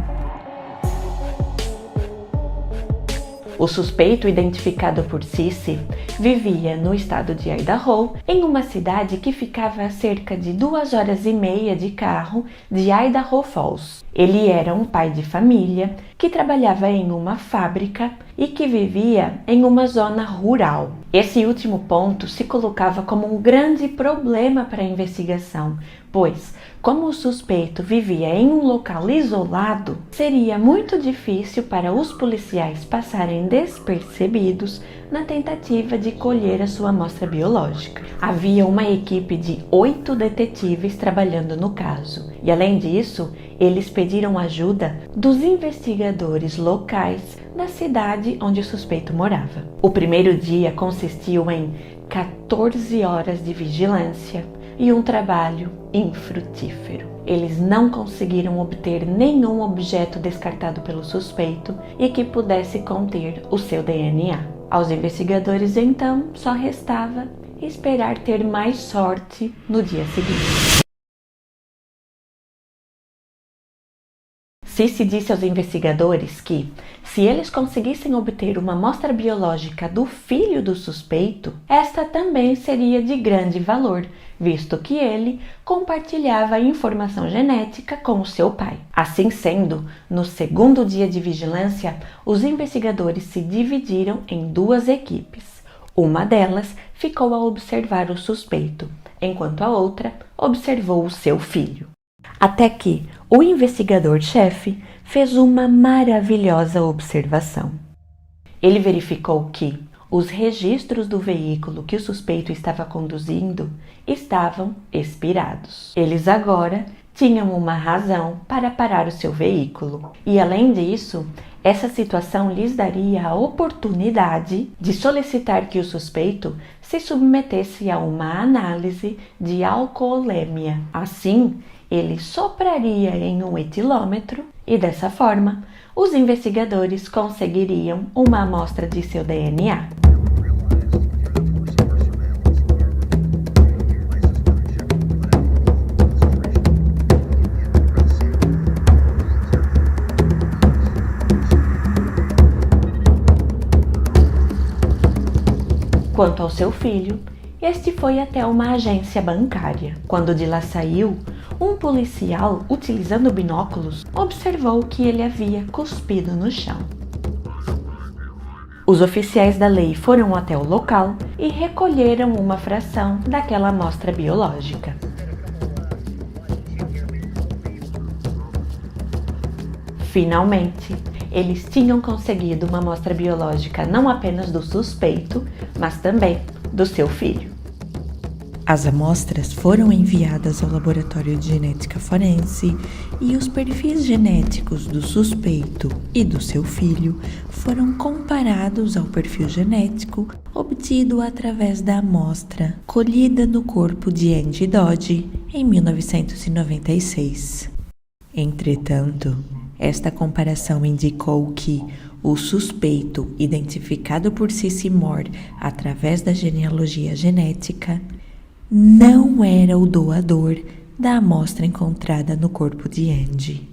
O suspeito, identificado por Cissy, vivia no estado de Idaho, em uma cidade que ficava a cerca de 2 horas e meia de carro de Idaho Falls. Ele era um pai de família que trabalhava em uma fábrica e que vivia em uma zona rural. Esse último ponto se colocava como um grande problema para a investigação, pois, como o suspeito vivia em um local isolado, seria muito difícil para os policiais passarem despercebidos na tentativa de colher a sua amostra biológica. Havia uma equipe de 8 detetives trabalhando no caso, e além disso, eles pediram ajuda dos investigadores locais da cidade onde o suspeito morava. O primeiro dia consistiu em 14 horas de vigilância e um trabalho infrutífero. Eles não conseguiram obter nenhum objeto descartado pelo suspeito e que pudesse conter o seu DNA. Aos investigadores, então, só restava esperar ter mais sorte no dia seguinte. Cissy disse aos investigadores que, se eles conseguissem obter uma amostra biológica do filho do suspeito, esta também seria de grande valor, visto que ele compartilhava a informação genética com o seu pai. Assim sendo, no segundo dia de vigilância, os investigadores se dividiram em 2 equipes. Uma delas ficou a observar o suspeito, enquanto a outra observou o seu filho. Até que o investigador-chefe fez uma maravilhosa observação. Ele verificou que os registros do veículo que o suspeito estava conduzindo estavam expirados. Eles agora tinham uma razão para parar o seu veículo. E além disso, essa situação lhes daria a oportunidade de solicitar que o suspeito se submetesse a uma análise de alcoolemia. Assim, ele sopraria em um etilômetro e, dessa forma, os investigadores conseguiriam uma amostra de seu DNA. Quanto ao seu filho, este foi até uma agência bancária. Quando de lá saiu, um policial, utilizando binóculos, observou que ele havia cuspido no chão. Os oficiais da lei foram até o local e recolheram uma fração daquela amostra biológica. Finalmente, eles tinham conseguido uma amostra biológica não apenas do suspeito, mas também do seu filho. As amostras foram enviadas ao laboratório de genética forense e os perfis genéticos do suspeito e do seu filho foram comparados ao perfil genético obtido através da amostra colhida no corpo de Andy Dodge em 1996. Entretanto, esta comparação indicou que o suspeito, identificado por Cissy Moore através da genealogia genética, não era o doador da amostra encontrada no corpo de Angie.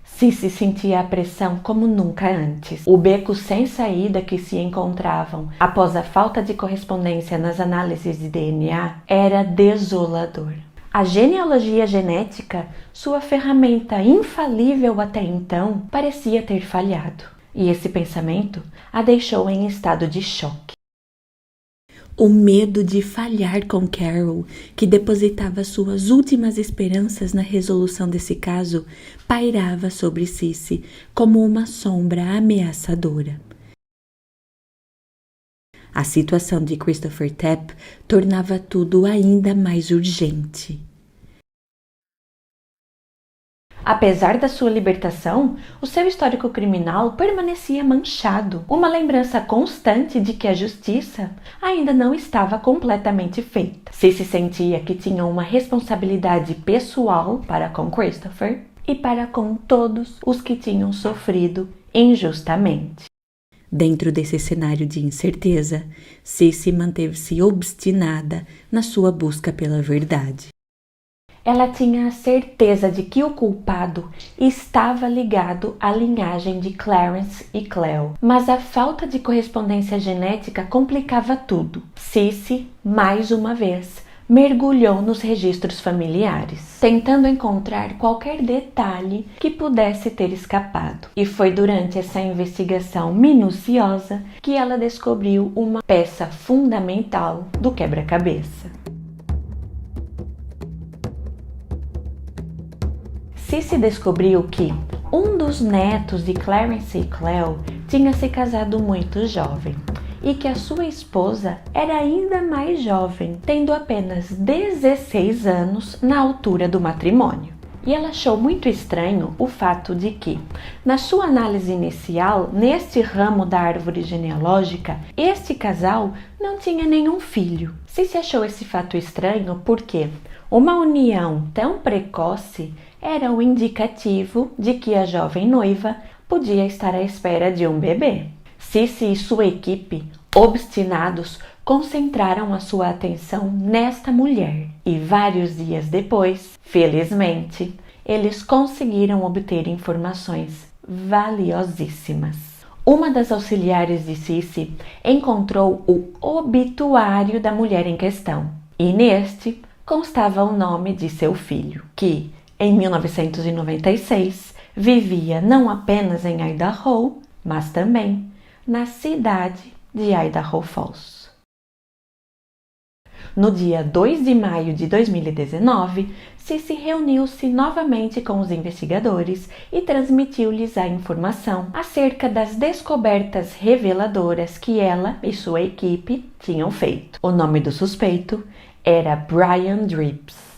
Cissy sentia a pressão como nunca antes. O beco sem saída que se encontravam após a falta de correspondência nas análises de DNA era desolador. A genealogia genética, sua ferramenta infalível até então, parecia ter falhado, e esse pensamento a deixou em estado de choque. O medo de falhar com Carol, que depositava suas últimas esperanças na resolução desse caso, pairava sobre Cissy como uma sombra ameaçadora. A situação de Christopher Tapp tornava tudo ainda mais urgente. Apesar da sua libertação, o seu histórico criminal permanecia manchado, uma lembrança constante de que a justiça ainda não estava completamente feita. Cissy sentia que tinha uma responsabilidade pessoal para com Christopher e para com todos os que tinham sofrido injustamente. Dentro desse cenário de incerteza, Cissy manteve-se obstinada na sua busca pela verdade. Ela tinha a certeza de que o culpado estava ligado à linhagem de Clarence e Cleo, mas a falta de correspondência genética complicava tudo. Cissy, mais uma vez, mergulhou nos registros familiares, tentando encontrar qualquer detalhe que pudesse ter escapado. E foi durante essa investigação minuciosa que ela descobriu uma peça fundamental do quebra-cabeça. Cissy descobriu que um dos netos de Clarence e Cleo tinha se casado muito jovem e que a sua esposa era ainda mais jovem, tendo apenas 16 anos na altura do matrimônio. E ela achou muito estranho o fato de que, na sua análise inicial, neste ramo da árvore genealógica, este casal não tinha nenhum filho. Cissy achou esse fato estranho porque uma união tão precoce era o indicativo de que a jovem noiva podia estar à espera de um bebê. Cissy e sua equipe, obstinados, concentraram a sua atenção nesta mulher e vários dias depois, felizmente, eles conseguiram obter informações valiosíssimas. Uma das auxiliares de Cissy encontrou o obituário da mulher em questão e neste constava o nome de seu filho, que em 1996, vivia não apenas em Idaho, mas também na cidade de Idaho Falls. No dia 2 de maio de 2019, Cissy reuniu-se novamente com os investigadores e transmitiu-lhes a informação acerca das descobertas reveladoras que ela e sua equipe tinham feito. O nome do suspeito era Brian Drips.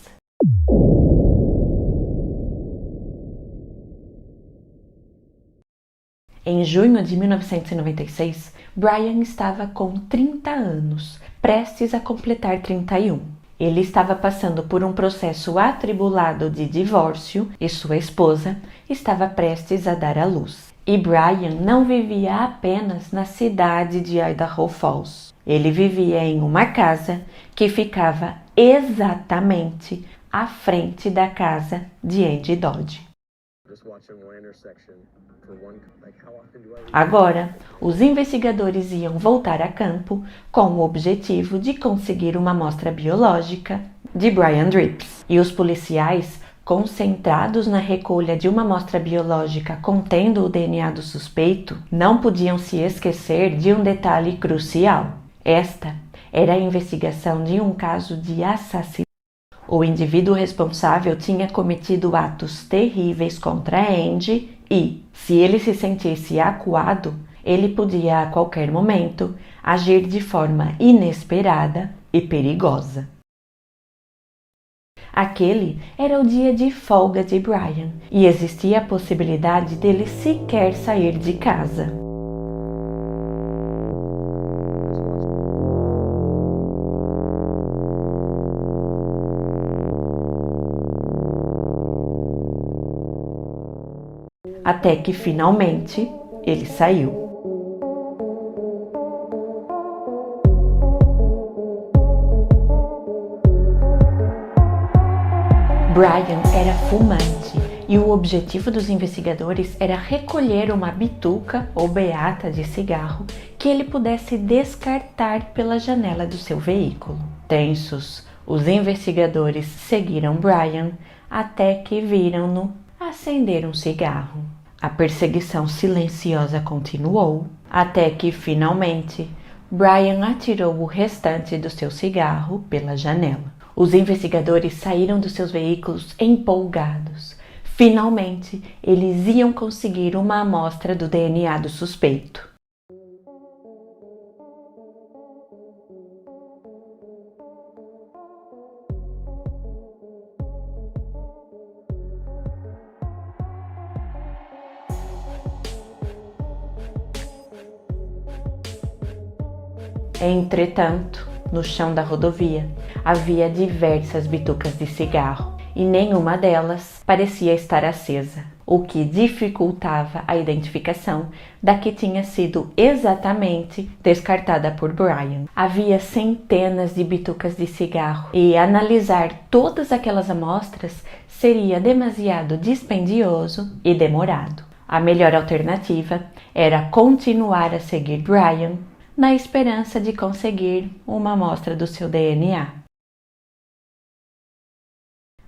Em junho de 1996, Brian estava com 30 anos, prestes a completar 31. Ele estava passando por um processo atribulado de divórcio e sua esposa estava prestes a dar à luz. E Brian não vivia apenas na cidade de Idaho Falls. Ele vivia em uma casa que ficava exatamente à frente da casa de Angie Dodge. Agora, os investigadores iam voltar a campo com o objetivo de conseguir uma amostra biológica de Brian Drips. E os policiais, concentrados na recolha de uma amostra biológica contendo o DNA do suspeito, não podiam se esquecer de um detalhe crucial. Esta era a investigação de um caso de assassinato. O indivíduo responsável tinha cometido atos terríveis contra Angie e, se ele se sentisse acuado, ele podia a qualquer momento agir de forma inesperada e perigosa. Aquele era o dia de folga de Brian e existia a possibilidade dele sequer sair de casa. até que finalmente ele saiu. Brian era fumante e o objetivo dos investigadores era recolher uma bituca ou beata de cigarro que ele pudesse descartar pela janela do seu veículo. Tensos, os investigadores seguiram Brian até que viram-no acender um cigarro. A perseguição silenciosa continuou até que finalmente Brian atirou o restante do seu cigarro pela janela. Os investigadores saíram dos seus veículos empolgados. Finalmente, eles iam conseguir uma amostra do DNA do suspeito. Entretanto, no chão da rodovia, havia diversas bitucas de cigarro e nenhuma delas parecia estar acesa, o que dificultava a identificação da que tinha sido exatamente descartada por Brian. Havia centenas de bitucas de cigarro e analisar todas aquelas amostras seria demasiado dispendioso e demorado. A melhor alternativa era continuar a seguir Brian na esperança de conseguir uma amostra do seu DNA.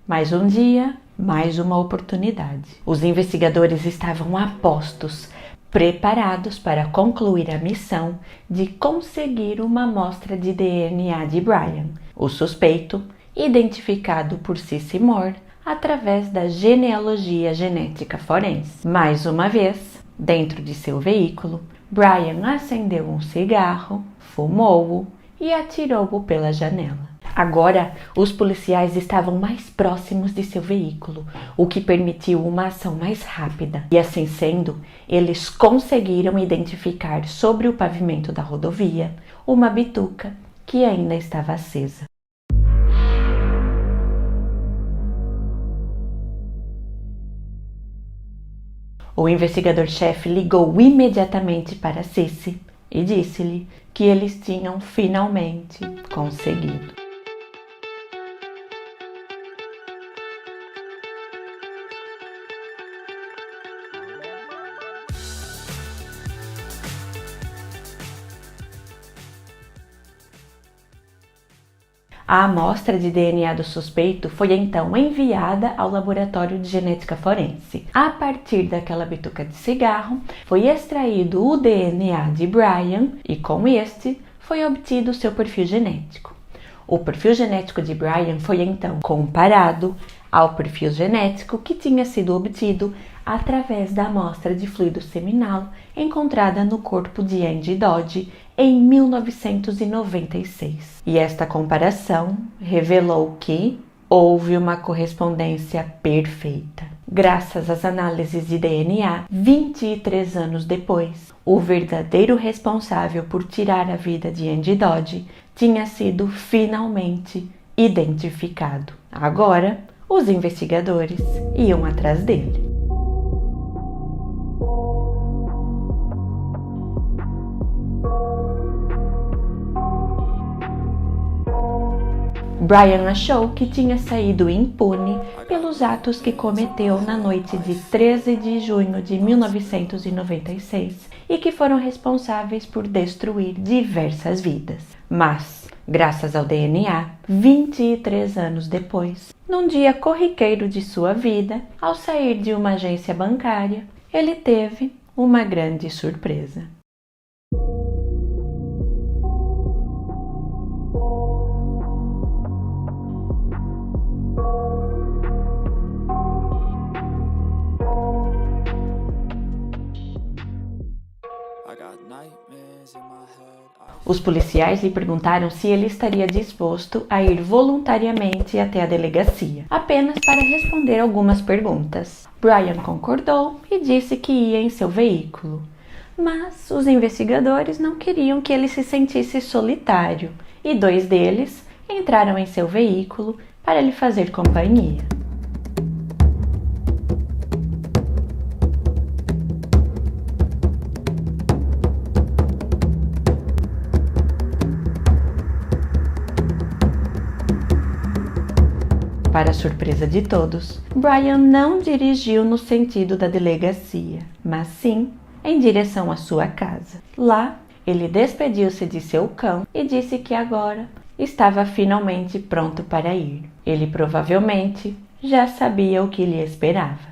Mais um dia, mais uma oportunidade. Os investigadores estavam a postos, preparados para concluir a missão de conseguir uma amostra de DNA de Brian, o suspeito, identificado por Cissy Moore através da genealogia genética forense. Mais uma vez, dentro de seu veículo, Brian acendeu um cigarro, fumou-o e atirou-o pela janela. Agora, os policiais estavam mais próximos de seu veículo, o que permitiu uma ação mais rápida. E assim sendo, eles conseguiram identificar sobre o pavimento da rodovia uma bituca que ainda estava acesa. O investigador-chefe ligou imediatamente para Cissy e disse-lhe que eles tinham finalmente conseguido. A amostra de DNA do suspeito foi então enviada ao laboratório de genética forense. A partir daquela bituca de cigarro, foi extraído o DNA de Brian e com este foi obtido seu perfil genético. O perfil genético de Brian foi então comparado ao perfil genético que tinha sido obtido através da amostra de fluido seminal encontrada no corpo de Andy Dodge em 1996. E esta comparação revelou que houve uma correspondência perfeita. Graças às análises de DNA, 23 anos depois, o verdadeiro responsável por tirar a vida de Andy Dodge tinha sido finalmente identificado. Agora, os investigadores iam atrás dele. Brian achou que tinha saído impune pelos atos que cometeu na noite de 13 de junho de 1996 e que foram responsáveis por destruir diversas vidas. Mas, graças ao DNA, 23 anos depois, num dia corriqueiro de sua vida, ao sair de uma agência bancária, ele teve uma grande surpresa. Os policiais lhe perguntaram se ele estaria disposto a ir voluntariamente até a delegacia, apenas para responder algumas perguntas. Brian concordou e disse que ia em seu veículo. Mas os investigadores não queriam que ele se sentisse solitário, e 2 deles entraram em seu veículo para lhe fazer companhia. para a surpresa de todos, Brian não dirigiu no sentido da delegacia, mas sim em direção à sua casa. Lá, ele despediu-se de seu cão e disse que agora estava finalmente pronto para ir. Ele provavelmente já sabia o que lhe esperava.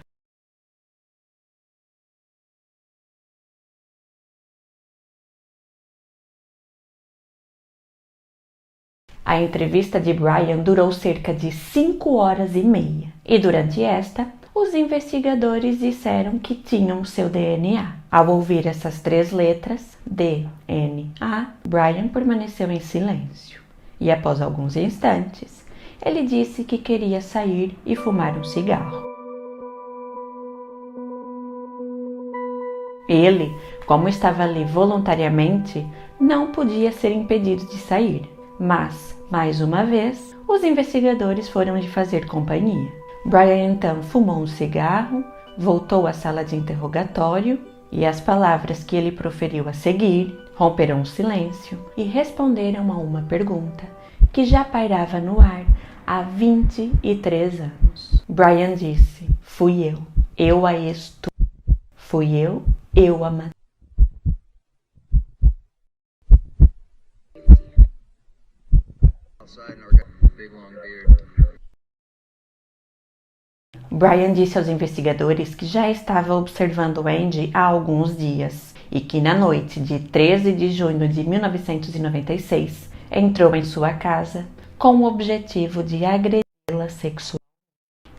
A entrevista de Brian durou cerca de 5 horas e meia, e durante esta, os investigadores disseram que tinham seu DNA. Ao ouvir essas 3 letras, DNA, Brian permaneceu em silêncio, e após alguns instantes, ele disse que queria sair e fumar um cigarro. Ele, como estava ali voluntariamente, não podia ser impedido de sair, mas, mais uma vez, os investigadores foram lhe fazer companhia. Brian então fumou um cigarro, voltou à sala de interrogatório e as palavras que ele proferiu a seguir romperam o silêncio e responderam a uma pergunta que já pairava no ar há 23 anos. Brian disse: "Fui eu a estu, fui eu a matei." Brian disse aos investigadores que já estava observando Andy há alguns dias e que na noite de 13 de junho de 1996 entrou em sua casa com o objetivo de agredi-la sexualmente.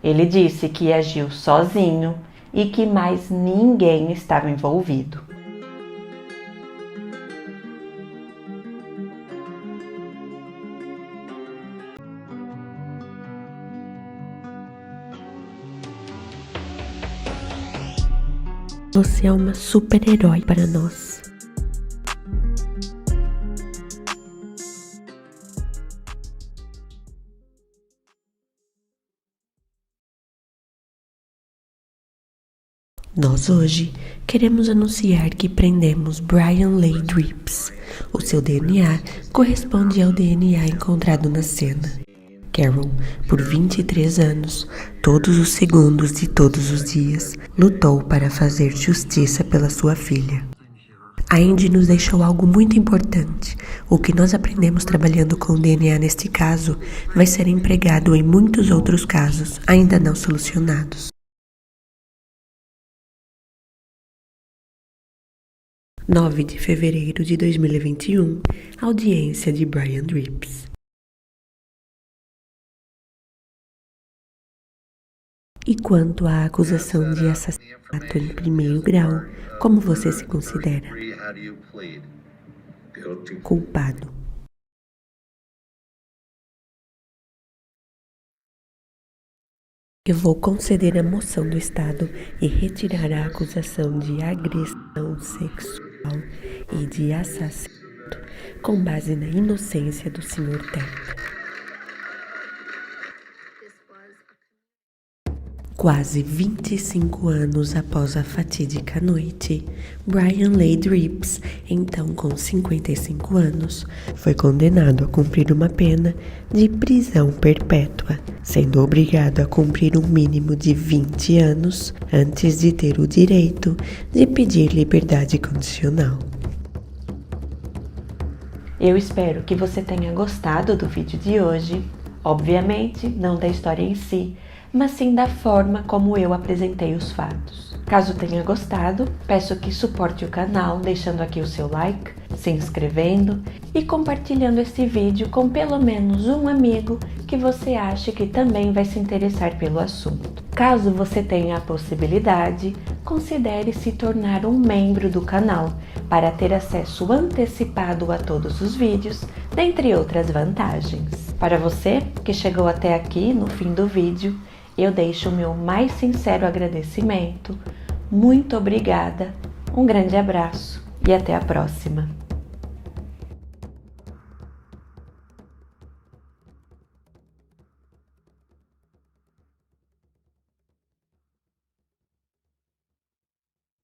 Ele disse que agiu sozinho e que mais ninguém estava envolvido. Você é uma super-herói para nós. Nós hoje queremos anunciar que prendemos Brian Leigh Drips. O seu DNA corresponde ao DNA encontrado na cena. Carol, por 23 anos, todos os segundos de todos os dias, lutou para fazer justiça pela sua filha. A Andy nos deixou algo muito importante. O que nós aprendemos trabalhando com o DNA neste caso vai ser empregado em muitos outros casos ainda não solucionados. 9 de fevereiro de 2021, audiência de Brian Drips. E quanto à acusação de assassinato em primeiro grau, como você se considera? Culpado. Eu vou conceder a moção do Estado e retirar a acusação de agressão sexual e de assassinato com base na inocência do Sr. Teta. Quase 25 anos após a fatídica noite, Brian Leigh Drips, então com 55 anos, foi condenado a cumprir uma pena de prisão perpétua, sendo obrigado a cumprir um mínimo de 20 anos antes de ter o direito de pedir liberdade condicional. Eu espero que você tenha gostado do vídeo de hoje, obviamente não da história em si, mas sim da forma como eu apresentei os fatos. Caso tenha gostado, peço que suporte o canal deixando aqui o seu like, se inscrevendo e compartilhando esse vídeo com pelo menos um amigo que você acha que também vai se interessar pelo assunto. Caso você tenha a possibilidade, considere se tornar um membro do canal para ter acesso antecipado a todos os vídeos, dentre outras vantagens. Para você que chegou até aqui no fim do vídeo, eu deixo o meu mais sincero agradecimento. Muito obrigada, um grande abraço e até a próxima.